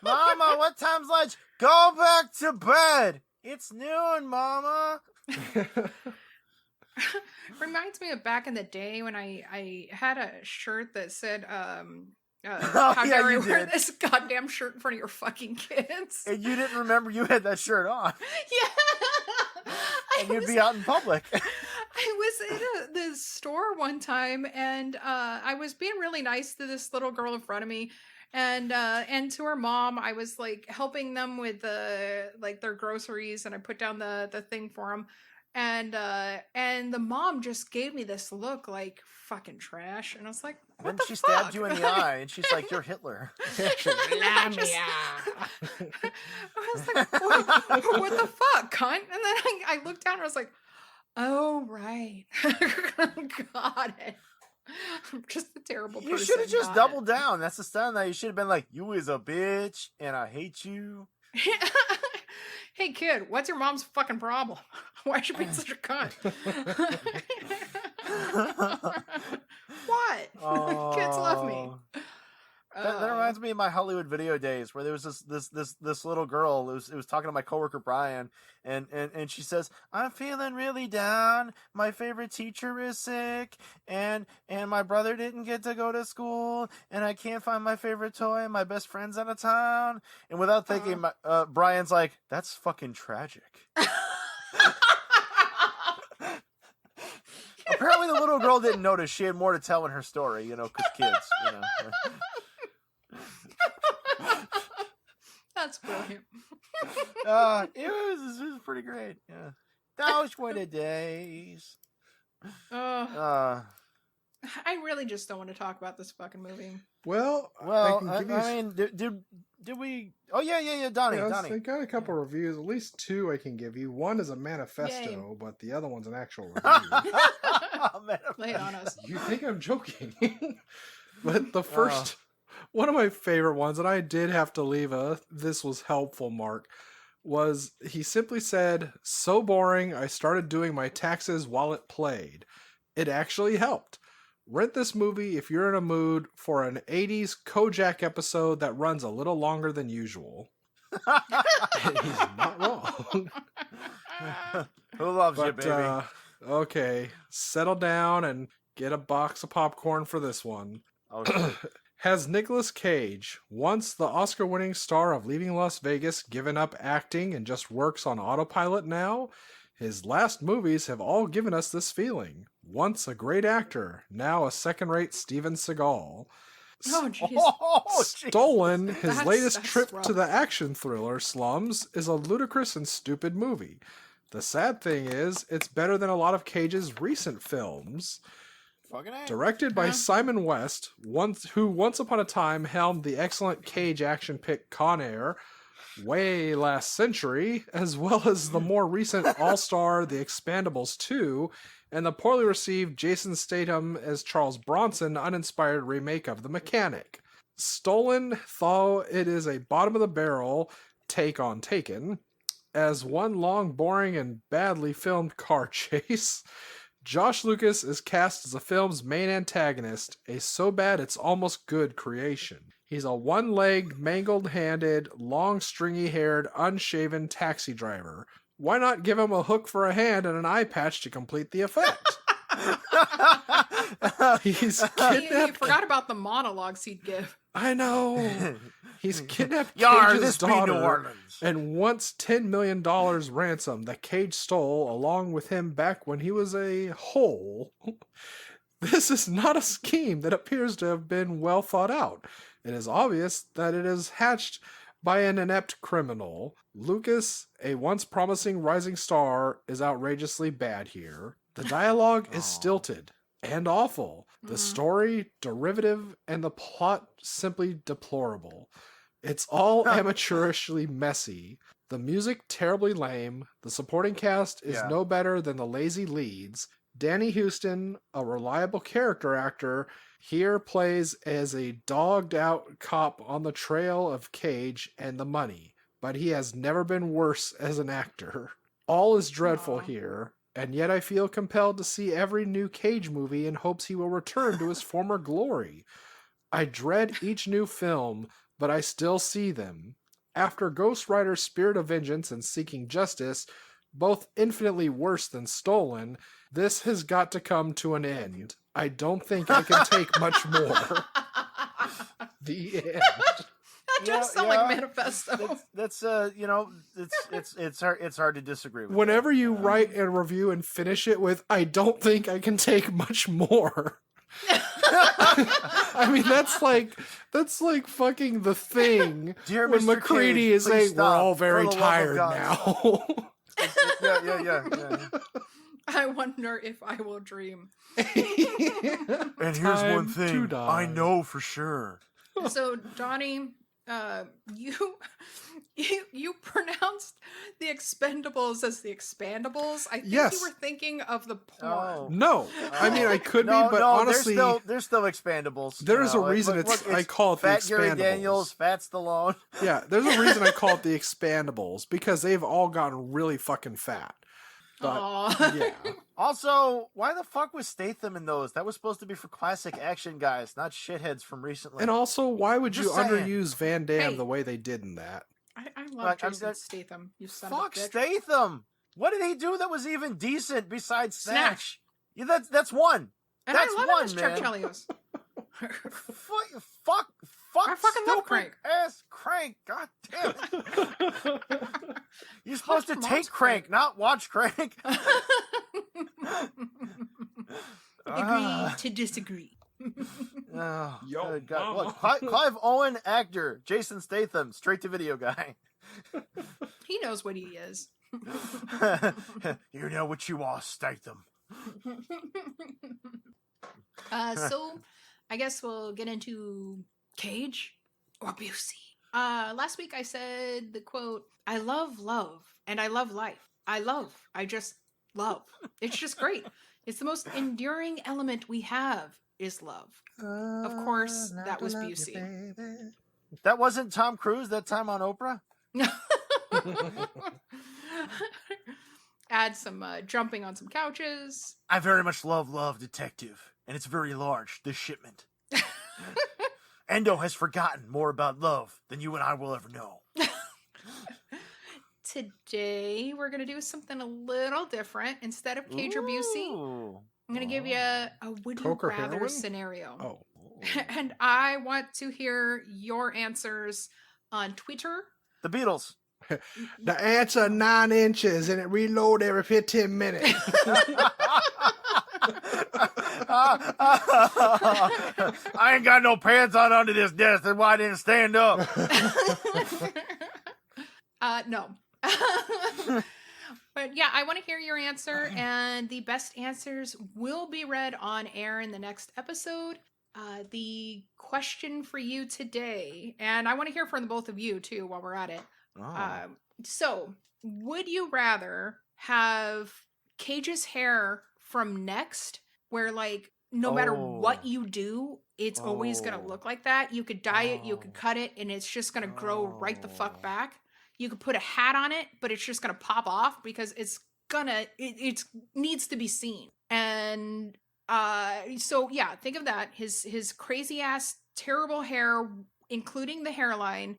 Mama, what time's lunch? Go back to bed. It's noon, Mama. Reminds me of back in the day when I had a shirt that said, how yeah, dare I you wear did. this goddamn shirt in front of your fucking kids? And you didn't remember you had that shirt on. Yeah. And you'd be out in public. I was in the store one time, and I was being really nice to this little girl in front of me, and to her mom. I was like helping them with their groceries, and I put down the thing for them, and the mom just gave me this look like fucking trash, and I was like, what Then the she fuck? stabbed you in the eye, and she's like, you're Hitler. I was like, what the fuck, cunt? And then I looked down and I was like, oh, right. Got it. I'm just a terrible person. You should have just Got doubled down. That's the sound that you should have been like, you is a bitch, and I hate you. it. Hey, kid, what's your mom's fucking problem? Why is she being such a cunt? What? Kids love me. That reminds me of my Hollywood video days, where there was this little girl. It was talking to my coworker Brian, and she says, "I'm feeling really down. My favorite teacher is sick, and my brother didn't get to go to school, and I can't find my favorite toy. My best friend's out of town." And without thinking, Brian's like, "That's fucking tragic." Apparently, the little girl didn't notice. She had more to tell in her story, because kids, That's brilliant. It was pretty great. Yeah, those were the days. I really just don't want to talk about this fucking movie. Well, did we? Oh yeah, Donnie. I got a couple reviews, at least two I can give you. One is a manifesto, Yay. but the other one's an actual review. Lay it on us. You think I'm joking? But the first, one of my favorite ones, and I did have to leave "this was helpful" mark, was he simply said, "So boring, I started doing my taxes while it played. It actually helped. Rent this movie if you're in a mood for an 80s Kojak episode that runs a little longer than usual." And he's not wrong. Who loves you, baby? Okay, settle down and get a box of popcorn for this one. Oh, shit. Has Nicolas Cage, once the Oscar-winning star of Leaving Las Vegas, given up acting and just works on autopilot now? His last movies have all given us this feeling. Once a great actor, now a second-rate Steven Seagal. Oh, jeez. Stolen, his latest that's trip rough. to the action thriller slums, is a ludicrous and stupid movie. The sad thing is, it's better than a lot of Cage's recent films. Fucking A. Directed by Simon West, who once upon a time helmed the excellent Cage action pick Con Air, way last century, as well as the more recent All-Star The Expandables 2, and the poorly received Jason Statham as Charles Bronson uninspired remake of The Mechanic. Stolen, though it is a bottom-of-the-barrel take on Taken, as one long, boring, and badly filmed car chase. Josh Lucas is cast as the film's main antagonist, a so bad it's almost good creation. He's a one-legged, mangled-handed, long, stringy-haired, unshaven taxi driver. Why not give him a hook for a hand and an eye patch to complete the effect? He's kidnapped. He forgot about the monologues he'd give. I know. He's kidnapped Yar, Cage's this be New daughter Orleans. and wants $10 million ransom that Cage stole along with him back when he was a whole. This is not a scheme that appears to have been well thought out. It is obvious that it is hatched by an inept criminal. Lucas, a once promising rising star, is outrageously bad here. The dialogue is stilted and awful. The story derivative and the plot simply deplorable. It's all amateurishly messy. The music terribly lame. The supporting cast is no better than the lazy leads. Danny Houston, a reliable character actor, here plays as a dogged out cop on the trail of Cage and the money, but he has never been worse as an actor. All is dreadful here, and yet I feel compelled to see every new Cage movie in hopes he will return to his former glory. I dread each new film, but I still see them. After Ghost Rider's Spirit of Vengeance and Seeking Justice, both infinitely worse than Stolen, this has got to come to an end. I don't think I can take much more. The end. That does sound like Manifesto. That's it's hard to disagree with. Whenever you write a review and finish it with, "I don't think I can take much more." I mean, that's like fucking The Thing. Dear when Mr. McCready Cage, is please saying, "We're all stop. very For the love tired of God, now." Yeah. I wonder if I will dream. And here's Time one to thing die. I know for sure. So, Donnie, you pronounced the Expendables as the Expandables. I think Yes. you were thinking of the porn. Oh. No, I mean I could No, be, but no, honestly, there's still Expandables. there's you a know. reason Look, I call it the Fat Gary Expandables. Daniels, Fat Stallone. Yeah, there's a reason I call it the Expandables, because they've all gotten really fucking fat. But Aw. yeah. Also, why the fuck was Statham in those? That was supposed to be for classic action guys, not shitheads from recently. And also, why would you Just saying. underuse Van Damme Hey. the way they did in that? I love Like, Jason Statham. You son Fuck of a bitch. Statham! What did he do that was even decent besides Snatch? Snatch. Yeah, that's one. And That's I love one, him as Chuck man. Chelios. Fuck, I fucking love stupid Crank. ass Crank. God damn it. You're supposed to Watch take Crank, not watch Crank. Agree to disagree. Oh, Yo, good God. mama. Look, Clive Owen, actor. Jason Statham, straight to video guy. He knows what he is. You know what you are, Statham. So I guess we'll get into Cage or Busey. Last week I said the quote, "I love love and I love life. I just love. It's just great. It's the most enduring element we have is love." Of course, that was Busey. That wasn't Tom Cruise that time on Oprah? Add some jumping on some couches. I very much love Detective, and it's very large, this shipment. Endo has forgotten more about love than you and I will ever know. Today, we're going to do something a little different. Instead of Cage or Busey, Ooh. I'm going to give you a would you Coke or rather heroin? scenario. Oh. And I want to hear your answers on Twitter. The Beatles. The answer 9 inches and it reload every 15 minutes. I ain't got no pants on under this desk. That's why I didn't stand up. No. But yeah, I want to hear your answer, and the best answers will be read on air in the next episode. The question for you today, and I want to hear from the both of you too while we're at it. Oh. So, would you rather have Cage's hair from Next, where like no matter what you do, it's always gonna look like that? You could dye it, you could cut it, and it's just gonna grow right the fuck back. You could put a hat on it, but it's just gonna pop off because it needs to be seen. And so yeah, think of that. His crazy ass terrible hair, including the hairline,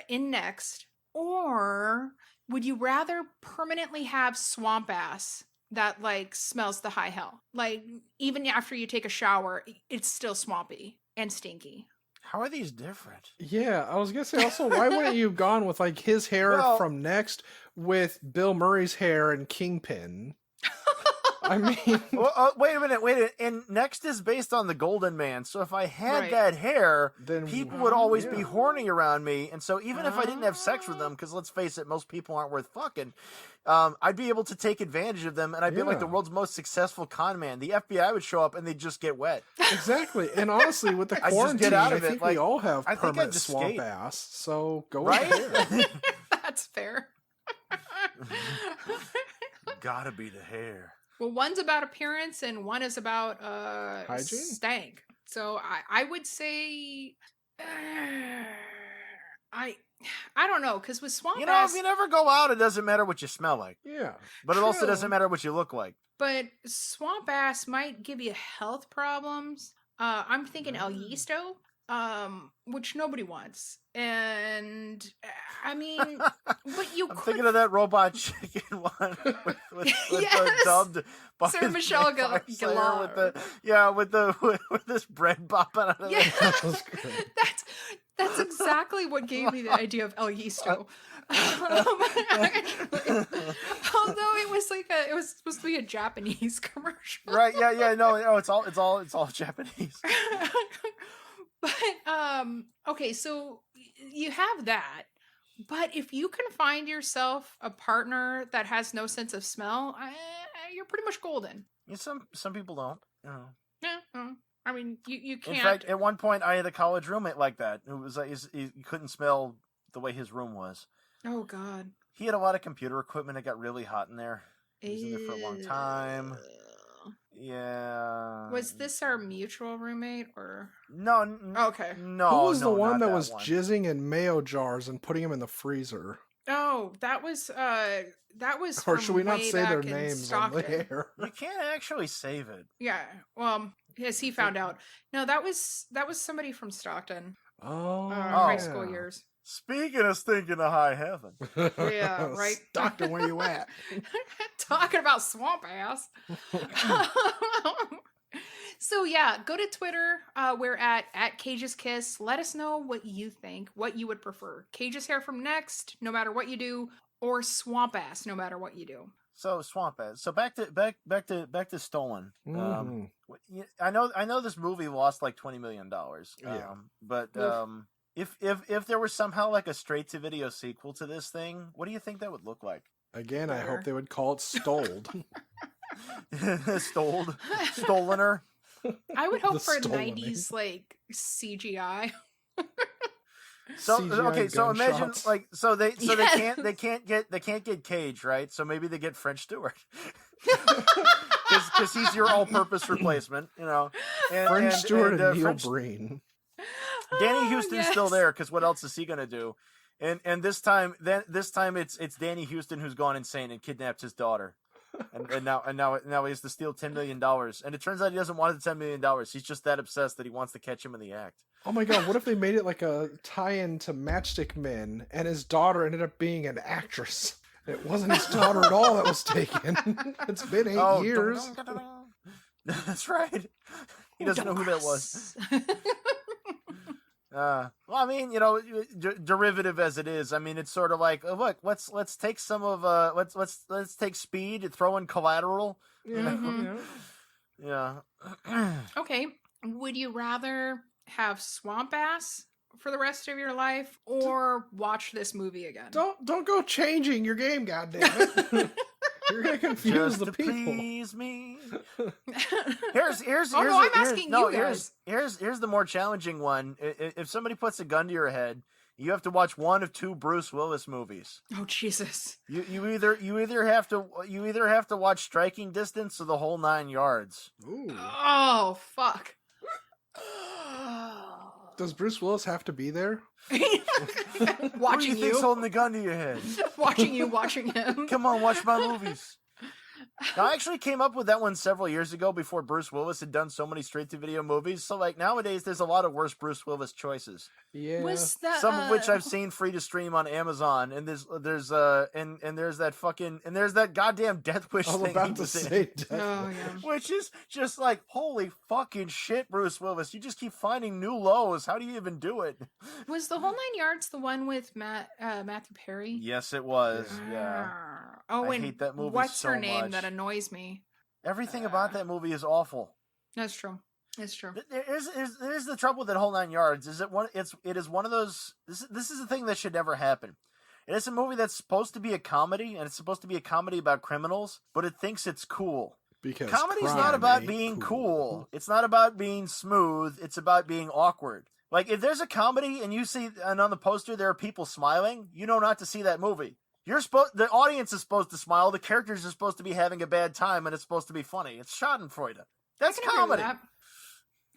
in Next. Or would you rather permanently have swamp ass that like smells the high hell? Like even after you take a shower, it's still swampy and stinky. How are these different? Yeah, I was gonna say also, why wouldn't you have gone with like his hair Well- from Next with Bill Murray's hair and Kingpin? I mean, Well, wait a minute. And Next is based on the Golden Man. So if I had Right. that hair, then people would always be yeah. horny around me. And so even if I didn't have sex with them, because let's face it, most people aren't worth fucking, I'd be able to take advantage of them, and I'd be like the Yeah. world's most successful con man. The FBI would show up, and they'd just get wet. Exactly. And honestly, with the I just quarantine, get out I of it, think like, we all have I think I'd permanent just swamp skate. ass. So go Right? ahead. That's fair. Gotta be the hair. Well, one's about appearance and one is about Hygiene? stank. So I would say I don't know, because with swamp You know, ass, if you never go out, it doesn't matter what you smell like. Yeah. But it also True. doesn't matter what you look like. but swamp ass might give you health problems. I'm thinking El Yisto, which nobody wants. And I mean, but you I'm could thinking of that robot chicken one with Yes! the dubbed by Sarah Michelle Gellar. with this bread popping out of Yeah, it. That was good. that's exactly what gave me the idea of El Yisto. Although it was supposed to be a Japanese commercial. Right? Yeah. No. It's all Japanese. But okay, so you have that. But if you can find yourself a partner that has no sense of smell, you're pretty much golden. Yeah, some people don't. You know. Yeah, I mean, you In can't. fact, at one point, I had a college roommate like that who was like, he couldn't smell the way his room was. Oh God. He had a lot of computer equipment. It got really hot in there. He was in there for a long time. Yeah. Was this our mutual roommate or? No. Okay. No. Who was the no, one not that was one. jizzing in mayo jars and putting them in the freezer? Oh, that was Or from should we not way say their back in names on Stockton. the air? You can't actually save it. Yeah. Well, as he found out. No, that was somebody from Stockton. Oh, High school years. Speaking of stinking to high heaven. Yeah, right. Stockton, where you at? Talking about swamp ass. So yeah, go to Twitter. We're at Cage's Kiss. Let us know what you think, what you would prefer. Cage's hair from Next, no matter what you do, or swamp ass, no matter what you do. So swamp ass. So back to Stolen. Mhm. I know this movie lost like $20 million. Yeah. But Oof. if there was somehow like a straight to video sequel to this thing, what do you think that would look like? Again, I Better. hope they would call it Stoled. Stolener. I would hope The for a stolen 90s like CGI. So CGI okay, so imagine gunshots. like they Yes. they can't get Cage, right? So maybe they get French Stewart. Because he's your all-purpose replacement, you know. French Stewart and Neil French- Breen. Danny Oh, Houston's still yes. there because what else is he gonna do? And this time it's Danny Houston who's gone insane and kidnapped his daughter, and now he has to steal $10 million. And it turns out he doesn't want the $10 million. He's just that obsessed that he wants to catch him in the act. Oh my god, what if they made it like a tie-in to Matchstick Men and his daughter ended up being an actress? It wasn't his daughter at all that was taken. It's been 8 years. That's right. He doesn't know who that was. Well, I mean, you know, derivative as it is, I mean, it's sort of like, oh, look, let's take some of let's take Speed, throw in Collateral. Mhm. Yeah. Okay. Would you rather have swamp ass for the rest of your life or watch this movie again? Don't go changing your game, goddammit. You're gonna confuse Just the to people. please me. Here's Oh, no, I'm asking you here's guys. here's the more challenging one. If somebody puts a gun to your head, you have to watch one of two Bruce Willis movies. Oh, Jesus. You either have to watch Striking Distance or The Whole 9 Yards. Ooh. Oh, fuck. Does Bruce Willis have to be there? Who do you Watching think's you. holding the gun to your head? Watching him. Come on, watch my movies. Now, I actually came up with that one several years ago before Bruce Willis had done so many straight-to-video movies. So, like, nowadays, there's a lot of worse Bruce Willis choices. Yeah. Was that Some of which I've seen free to stream on Amazon. And there's that goddamn Death Wish I was thing. about he to was in, say Death Oh, Wish. yeah. which is just like, holy fucking shit, Bruce Willis. You just keep finding new lows. How do you even do it? Was The Whole 9 Yards the one with Matthew Perry? Yes, it was. Yeah. Oh, I and hate that movie what's so her name much. that annoys me? Everything about that movie is awful. That's true. It's true. There's the trouble with that whole 9 yards. Is it is one of those. This is the thing that should never happen. It is a movie that's supposed to be a comedy, and it's supposed to be a comedy about criminals, but it thinks it's cool. Because Comedy's crime not about ain't being cool. It's not about being smooth. It's about being awkward. Like, if there's a comedy and you see, and on the poster there are people smiling, you know not to see that movie. The audience is supposed to smile. The characters are supposed to be having a bad time, and it's supposed to be funny. It's Schadenfreude. That's I can agree with comedy. that.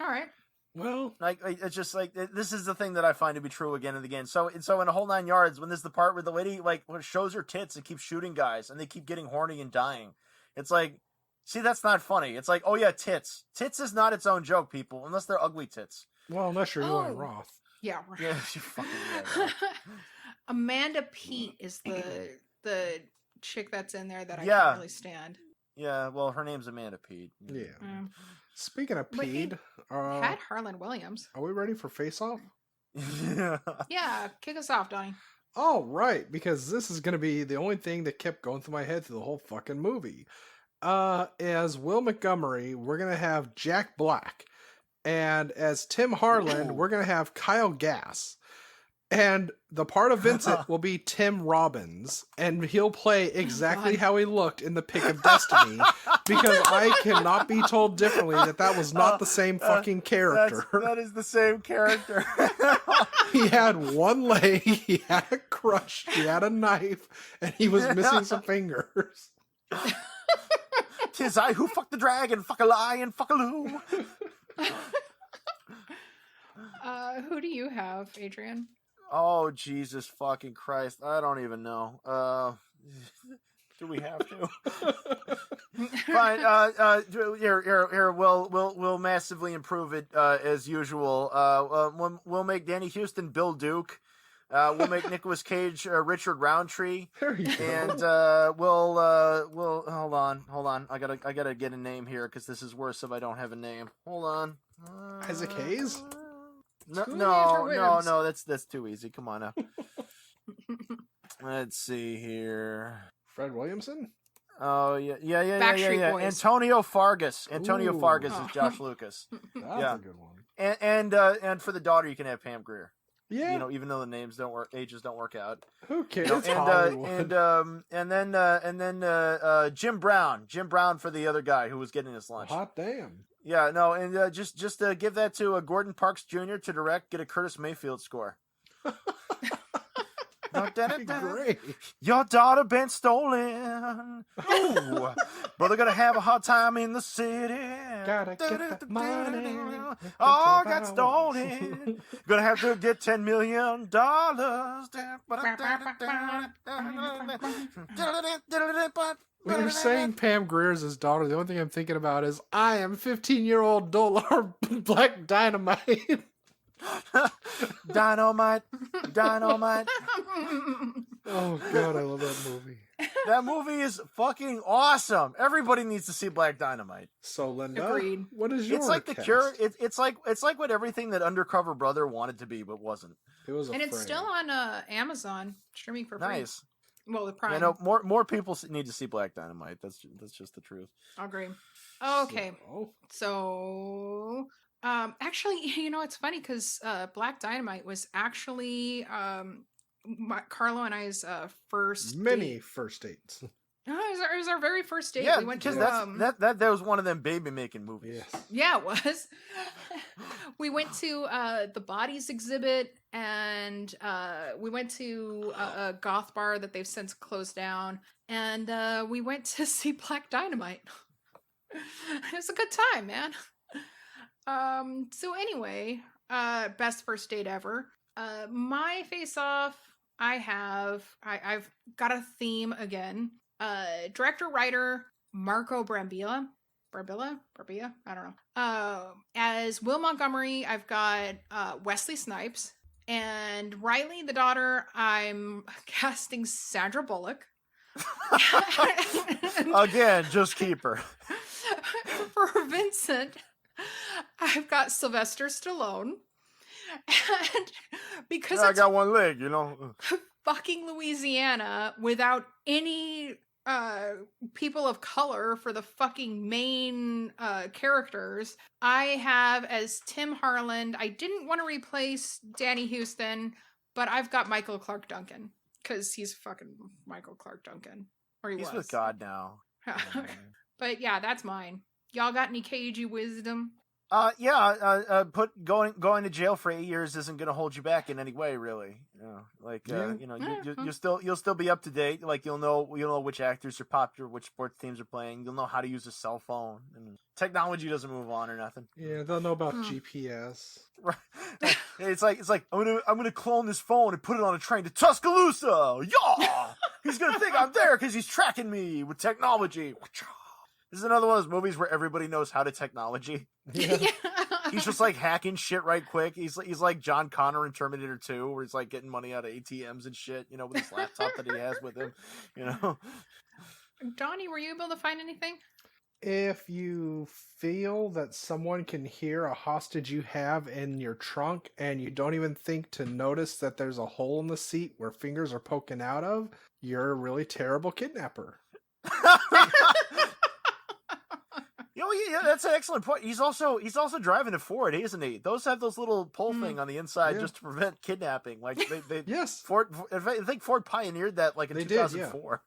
All right. Well, Like, it's just like, this is the thing that I find to be true again and again. So in a whole 9 yards, when there's the part where the lady like shows her tits and keeps shooting guys, and they keep getting horny and dying, it's like, see, that's not funny. It's like, oh yeah, tits. Tits is not its own joke, people, unless they're ugly tits. well, unless you're Eli Oh. Roth. Yeah. Yeah, you fucking yeah, right. Amanda Pete is the chick that's in there that I Yeah. can't really stand. Yeah, well, her name's Amanda Pete. Yeah. Mm. Speaking of But Pete, Had Harlan Williams. are we ready for Face Off? Yeah. Yeah, kick us off, Donnie. All right, because this is going to be the only thing that kept going through my head through the whole fucking movie. As Will Montgomery, we're going to have Jack Black. And as Tim Harland, Ooh. we're going to have Kyle Gass. And the part of Vincent will be Tim Robbins. And he'll play exactly God. how he looked in The Pick of Destiny. Because I cannot be told differently that was not the same fucking character. That is the same character. He had one leg, he had a crutch, he had a knife, and he was missing some fingers. 'Tis I who fuck the dragon, fuck a lie, and fuck a loo. Who do you have, Adrian? Oh, Jesus fucking Christ. I don't even know. Do we have to? Fine. Here. We'll massively improve it as usual. We'll make Danny Houston Bill Duke. We'll make Nicolas Cage Richard Roundtree. There you go. And we'll hold on. I gotta get a name here because this is worse if I don't have a name. Hold on. Isaac Hayes? No. That's too easy. Come on now. Let's see here. Fred Williamson? Oh yeah. Backstreet Boys. Antonio Fargas. Ooh. Fargas is Josh Lucas. That's a good one. And for the daughter, you can have Pam Grier. Yeah. You know, even though the names don't work, ages don't work out. Who cares? You know, It's Hollywood. and then Jim Brown for the other guy who was getting his lunch. Hot damn. Yeah, no, and just give that to Gordon Parks Jr. to direct. Get a Curtis Mayfield score. Great. Your daughter been stolen. Ooh, brother gonna have a hard time in the city. Gotta get the money. Oh, got stolen. Gonna have to get $10 million. When you're saying Pam Grier's his daughter, the only thing I'm thinking about is I am 15-year-old Dolar Black Dynamite. Dynamite. Oh god, I love that movie. That movie is fucking awesome. Everybody needs to see Black Dynamite. So Linda, Agreed. what is your It's like the cast? Cure. It's like what everything that Undercover Brother wanted to be but wasn't. It was a And it's frame. still on Amazon streaming for free. Nice. Well, the Prime. You know, more people need to see Black Dynamite. That's just the truth. I'll agree. Okay. So, So, actually, you know, it's funny because Black Dynamite was actually Carlo and I's first many date. first dates. No, it was our very first date. Yeah, we went because to that was one of them baby making movies. Yes. yeah, it was. We went to the Bodies exhibit, and we went to a goth bar that they've since closed down, and we went to see Black Dynamite. It was a good time, man. So anyway, best first date ever. My face off, I've got a theme again. Director writer Marco Brambilla, I don't know. As Will Montgomery, I've got Wesley Snipes, and Riley the daughter, I'm casting Sandra Bullock. Again, just keep her. For Vincent, I've got Sylvester Stallone. And because I it's got one leg, you know. fucking Louisiana without any people of color for the fucking main characters, I have as Tim Harland. I didn't want to replace Danny Houston, but I've got Michael Clark Duncan because he's fucking Michael Clark Duncan. Or he He's was. with God now. But yeah, that's mine. Y'all got any cagey wisdom? Going to jail for 8 years isn't going to hold you back in any way, really. You'll still be up to date. Like you'll know which actors are popular, which sports teams are playing. You'll know how to use a cell phone. And technology doesn't move on or nothing. Yeah, they'll know about GPS. Right. It's like I'm gonna clone this phone and put it on a train to Tuscaloosa. Yeah, he's gonna think I'm there because he's tracking me with technology. This is another one of those movies where everybody knows how to technology. Yeah. He's just like hacking shit right quick. He's like John Connor in Terminator 2, where he's like getting money out of ATMs and shit, you know, with his laptop that he has with him, you know. Donnie, were you able to find anything? If you feel that someone can hear a hostage you have in your trunk and you don't even think to notice that there's a hole in the seat where fingers are poking out of, you're a really terrible kidnapper. Yeah, that's an excellent point. He's also driving a Ford, isn't he? Those have those little pull thing on the inside just to prevent kidnapping. Like they Yes. Ford, I think Ford pioneered that like in They 2004.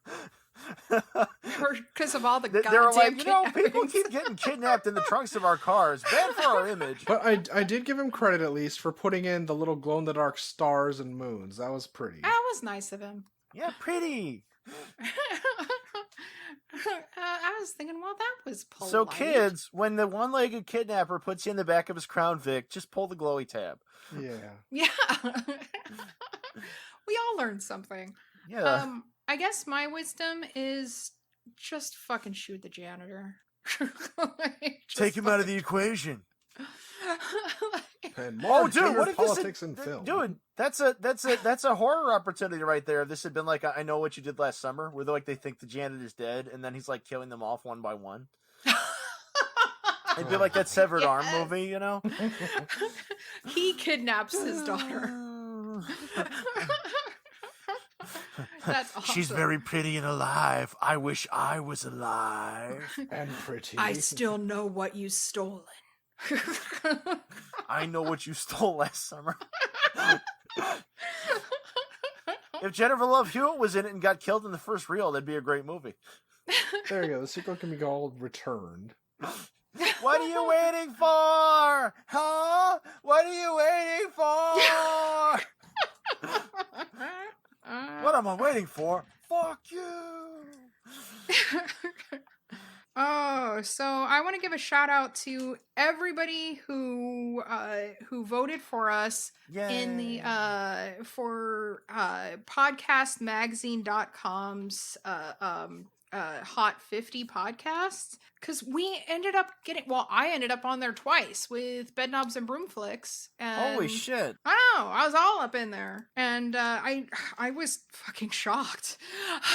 Because of all the They goddamn were like, people kidnappings. keep getting kidnapped in the trunks of our cars. Bad for our image. But I did give him credit at least for putting in the little glow-in-the-dark stars and moons. That was pretty. That was nice of him. Yeah, pretty. I was thinking, well, that was polite. So kids, when the one-legged kidnapper puts you in the back of his Crown Vic, just pull the glowy tab. Yeah. Yeah. learned something. Yeah. I guess my wisdom is just fucking shoot the janitor. Take him out of the equation. And more dude, what if politics this and film. Dude, that's a horror opportunity right there. If this had been like I Know What You Did Last Summer, where they think the janitor's dead, and then he's like killing them off one by one. It'd be like that Severed Arm movie, you know? He kidnaps his daughter. That's awesome. She's very pretty and alive. I wish I was alive. And pretty. I still know what you stolen. I know what you stole last summer. If Jennifer Love Hewitt was in it and got killed in the first reel, that'd be a great movie. There you go. The sequel can be called Returned. What are you waiting for? Huh? What are you waiting for? What am I waiting for? Fuck you. Oh, so I want to give a shout out to everybody who voted for us in the for podcastmagazine.com's Hot 50 podcasts, because we ended up I ended up on there twice with Bedknobs and Broomflicks. And Holy shit. I know, I was all up in there, and I was fucking shocked,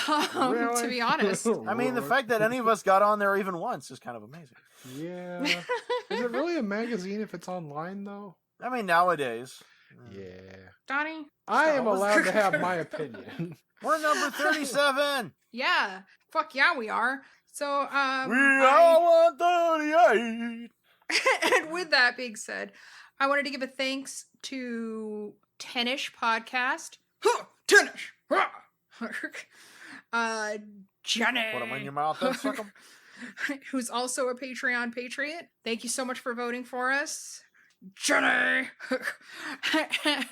Really? to be honest. I mean, the fact that any of us got on there even once is kind of amazing. Yeah. Is it really a magazine if it's online, though? I mean, nowadays. Yeah. Donnie? I am allowed to have my opinion. We're number 37. Yeah. Fuck yeah, we are. So, We are 138. and with that being said, I wanted to give a thanks to Tennish Podcast. Tennish! Jenny. Put them in your mouth and suck 'em. Who's also a Patreon patriot. Thank you so much for voting for us. Jenny!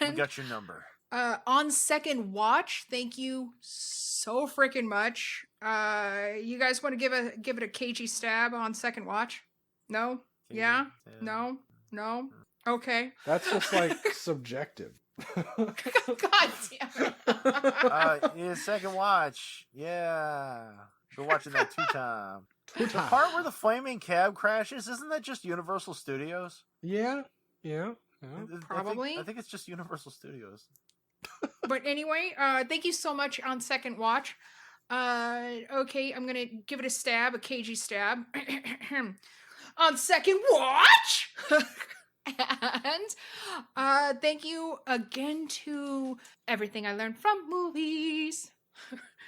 We got your number. On second watch, thank you so freaking much. You guys want to give it a cagey stab on second watch? No? Yeah? No? No? Okay. That's just like subjective. God damn it. Yeah, second watch. Yeah. Been watching that 2 times. The 2 times. part where the flaming cab crashes, isn't that just Universal Studios? Yeah. Yeah. Probably. I think it's just Universal Studios. But anyway, thank you so much on second watch. Okay, I'm gonna give it a stab, a cagey stab. On second watch! And thank you again to everything I learned from movies.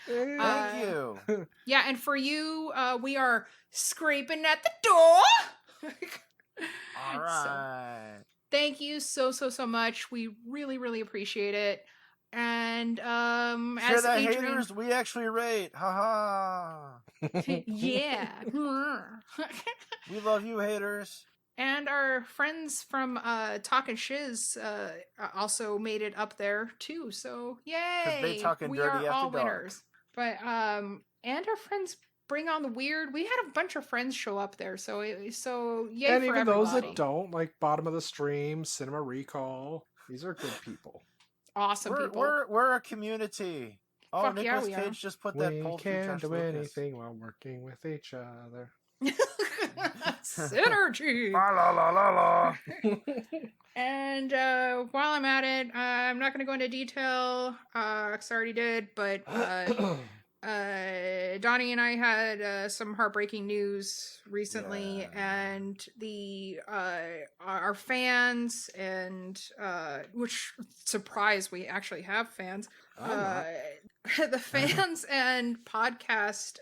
Thank you. Yeah, and for you, we are scraping at the door. All right. Thank you so much. We really appreciate it. And Share as that, Adrian, haters. We actually rate. Ha ha. yeah. We love you, haters. And our friends from Talkin' Shiz also made it up there too. So yay! They talking we dirty are after all dark. winners. But and our friends Bring On the Weird. We had a bunch of friends show up there. So yay And for even everybody. those that don't, like Bottom of the Stream, Cinema Recall, these are good people. Awesome people. We're a community. Oh, Fuck yeah, Nicolas we are. Cage just put that We poll through can Josh do Lucas. anything while working with each other. Synergy. La la la la la. And while I'm at it, I'm not going to go into detail, because I already did, but Donnie and I had some heartbreaking news recently, and our fans, and which surprise, we actually have fans. The fans and podcast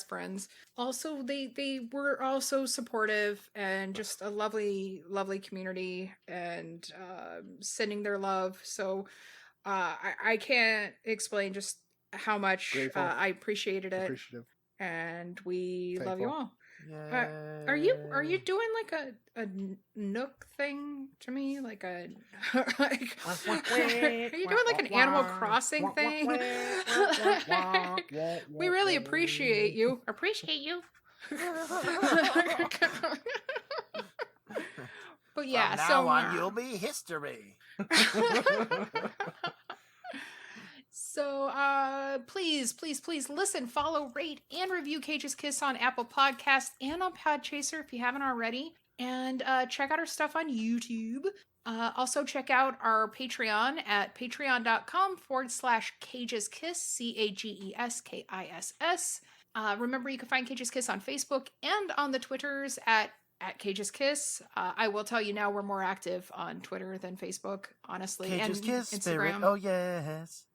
friends also they were also supportive, and just a lovely community, and sending their love. So I can't explain just how much Grateful. I appreciated it. Appreciative. And we love you Thankful. all. Are you doing like a Nook thing to me, like a like, are you doing like an Animal Crossing thing? We really appreciate you. But yeah, From so now on, you'll be history. So please listen, follow, rate, and review Cage's Kiss on Apple Podcasts and on Podchaser if you haven't already. And check out our stuff on YouTube. Also check out our Patreon at patreon.com/Cage's Kiss, CAGESKISS. Remember, you can find Cage's Kiss on Facebook and on the Twitters at Cage's Kiss. I will tell you now, we're more active on Twitter than Facebook, honestly. Cage's and Kiss, Instagram. spirit. Oh, yes.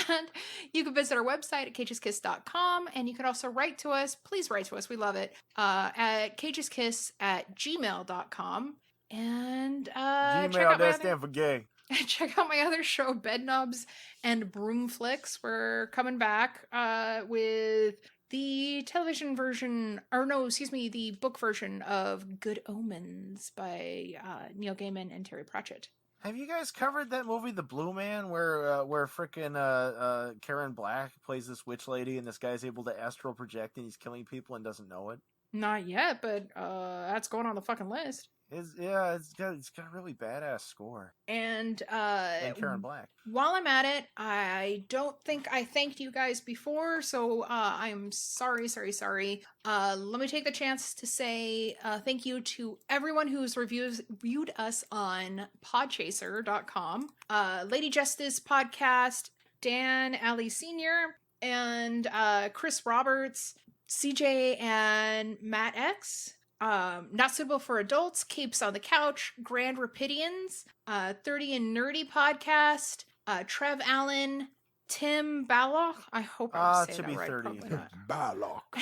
And you can visit our website at cageskiss.com, and you can also write to us. Please write to us. We love it. At cageskiss@gmail.com. And Gmail, that stand for gay. check out my other show, Bedknobs and Broomflicks. We're coming back with the television version, the book version of Good Omens by Neil Gaiman and Terry Pratchett. Have you guys covered that movie, The Blue Man, where frickin' Karen Black plays this witch lady, and this guy's able to astral project, and he's killing people and doesn't know it? Not yet, but that's going on the fucking list. It's got a really badass score. And Karen Black. While I'm at it, I don't think I thanked you guys before, so I'm sorry. Let me take the chance to say thank you to everyone who's reviewed us on podchaser.com. Lady Justice Podcast, Dan Alley Sr., and Chris Roberts, CJ and Matt X. Not Suitable for Adults, Capes on the Couch, Grand Rapidians, 30 and Nerdy Podcast, Trev Allen, Tim Ballock. I hope I'm saying that right. 30. Ballock.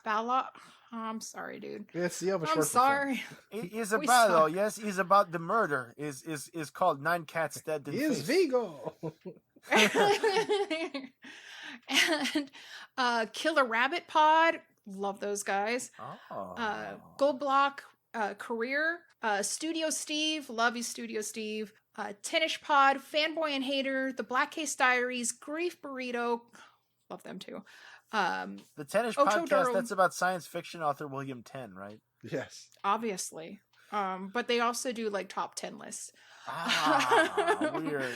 Ballock. Oh, I'm sorry, dude. It's the other I'm sorry. It is about though. Yes, it's about the murder. Is called Nine Cats Dead in Is Face. Vigo. And Killer Rabbit Pod. Love those guys. Oh. Gold Block Career. Studio Steve. Love you, Studio Steve. Tennish Pod. Fanboy and Hater. The Black Case Diaries. Grief Burrito. Love them too. The Tennish podcast, that's about science fiction author William Tenn, right? Yes. Obviously. But they also do like top 10 lists. Weird.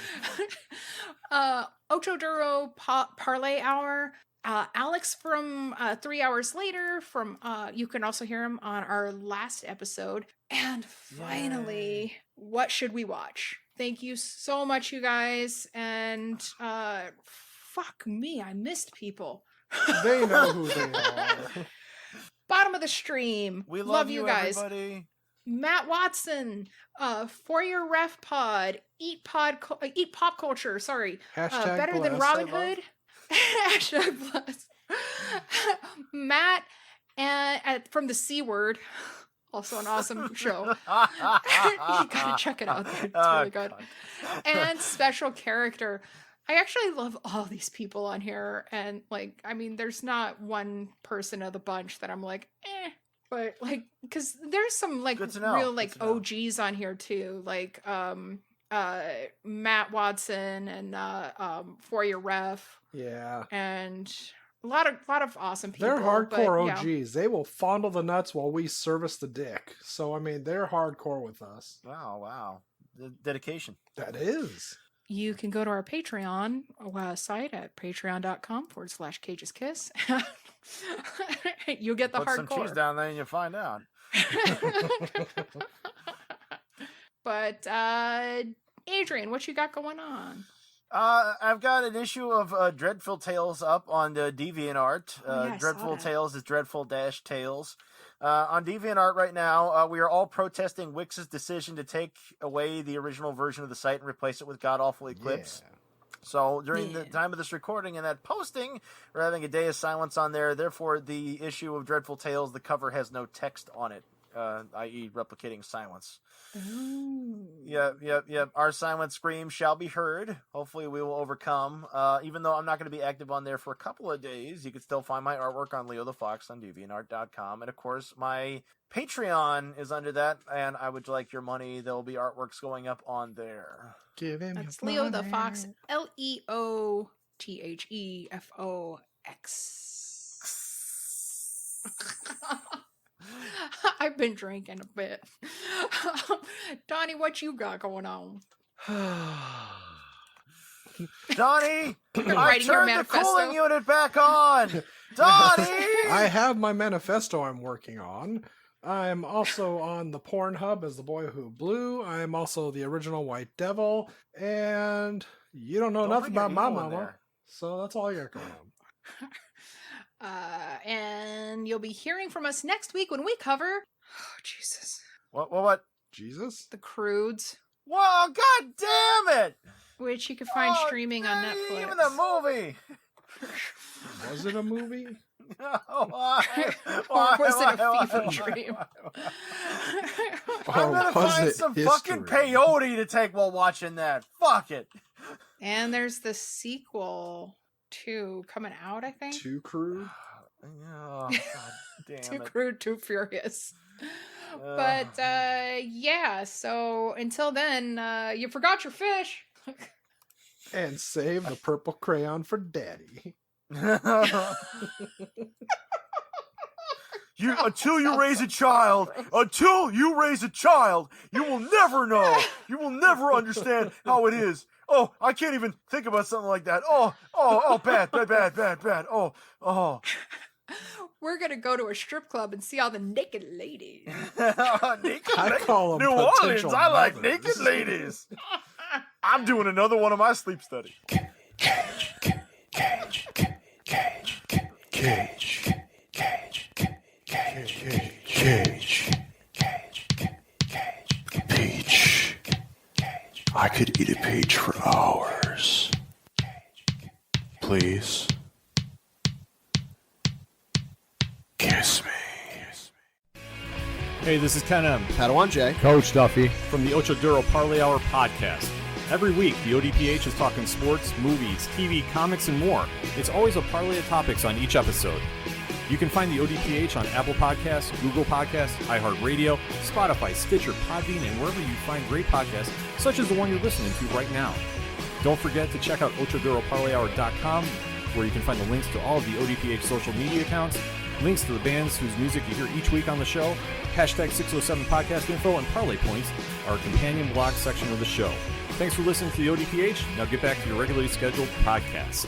Ocho Duro Parlay Hour. Alex from 3 Hours Later. From you can also hear him on our last episode. And finally, What Should We Watch? Thank you so much, you guys. And fuck me, I missed people. They know who they are. Bottom of the stream. We love you guys. Everybody. Matt Watson, For Your Ref Pod, Eat Pop Culture. Sorry, Better Than Robin Hood. Hashtag bless. Matt and from the C Word, also an awesome show. You gotta check it out. It's really good. God. And Special Character. I actually love all these people on here, and there's not one person of the bunch that I'm like, but because there's some real OGs on here too, like Matt Watson and For Your Ref, and a lot of awesome people. They're hardcore OGs. They will fondle the nuts while we service the dick. So they're hardcore with us. Wow, the dedication. That is. You can go to our Patreon site at patreon.com/Cage's Kiss. You'll get the Put hardcore. Put some cheese down there and you'll find out. But, Adrian, what you got going on? I've got an issue of Dreadful Tales up on the DeviantArt. Dreadful Tales is Dreadful-Tales. On DeviantArt right now, we are all protesting Wix's decision to take away the original version of the site and replace it with God-awful Eclipse. Yeah. So during the time of this recording and that posting, we're having a day of silence on there. Therefore, the issue of Dreadful Tales, the cover has no text on it, i.e. replicating silence. Ooh. Yep. Our silent scream shall be heard. Hopefully we will overcome. Even though I'm not going to be active on there for a couple of days, you can still find my artwork on Leo the Fox on DeviantArt.com. And of course, my Patreon is under that, and I would like your money. There will be artworks going up on there. Give him That's Leo the Fox, LEOTHEFOX. I've been drinking a bit. Donnie, what you got going on? Donnie, I Writing your turned the manifesto? cooling unit back on. Donnie! I have my manifesto I'm working on. I'm also on the Pornhub as the boy who blew. I'm also the original White Devil. And you don't know nothing bring your about my evil in mama. there. So that's all I got going on. And you'll be hearing from us next week when we cover... Oh, Jesus. What? Jesus? The Croods, Whoa, god damn it! which you can find Oh, streaming on Netflix. Even the movie. Was it a movie? Or was it a fever dream? I'm Or gonna was find it some history? fucking peyote to take while watching that. Fuck it. And there's the sequel too coming out, I think. Too crude? Oh, god damn Too it. crude, too furious. But yeah, so until then, you forgot your fish. And save the purple crayon for daddy. Until you raise a child, you will never know. You will never understand how it is. Oh, I can't even think about something like that. Oh, bad. Oh. We're gonna go to a strip club and see all the naked ladies. I call them New Orleans, potential I like mothers. naked ladies. I'm doing another one of my sleep studies. Peach. I could eat a peach for hours. Please. Kiss me. Hey, this is Ken M. Padawan J. Coach Duffy. From the Ocho Duro Parlay Hour podcast. Every week, the ODPH is talking sports, movies, TV, comics, and more. It's always a parlay of topics on each episode. You can find the ODPH on Apple Podcasts, Google Podcasts, iHeartRadio, Spotify, Stitcher, Podbean, and wherever you find great podcasts, such as the one you're listening to right now. Don't forget to check out OchoDuroParlayHour.com, where you can find the links to all of the ODPH social media accounts, links to the bands whose music you hear each week on the show, hashtag 607 podcast info, and parlay points, our companion blog section of the show. Thanks for listening to the ODPH. Now get back to your regularly scheduled podcast.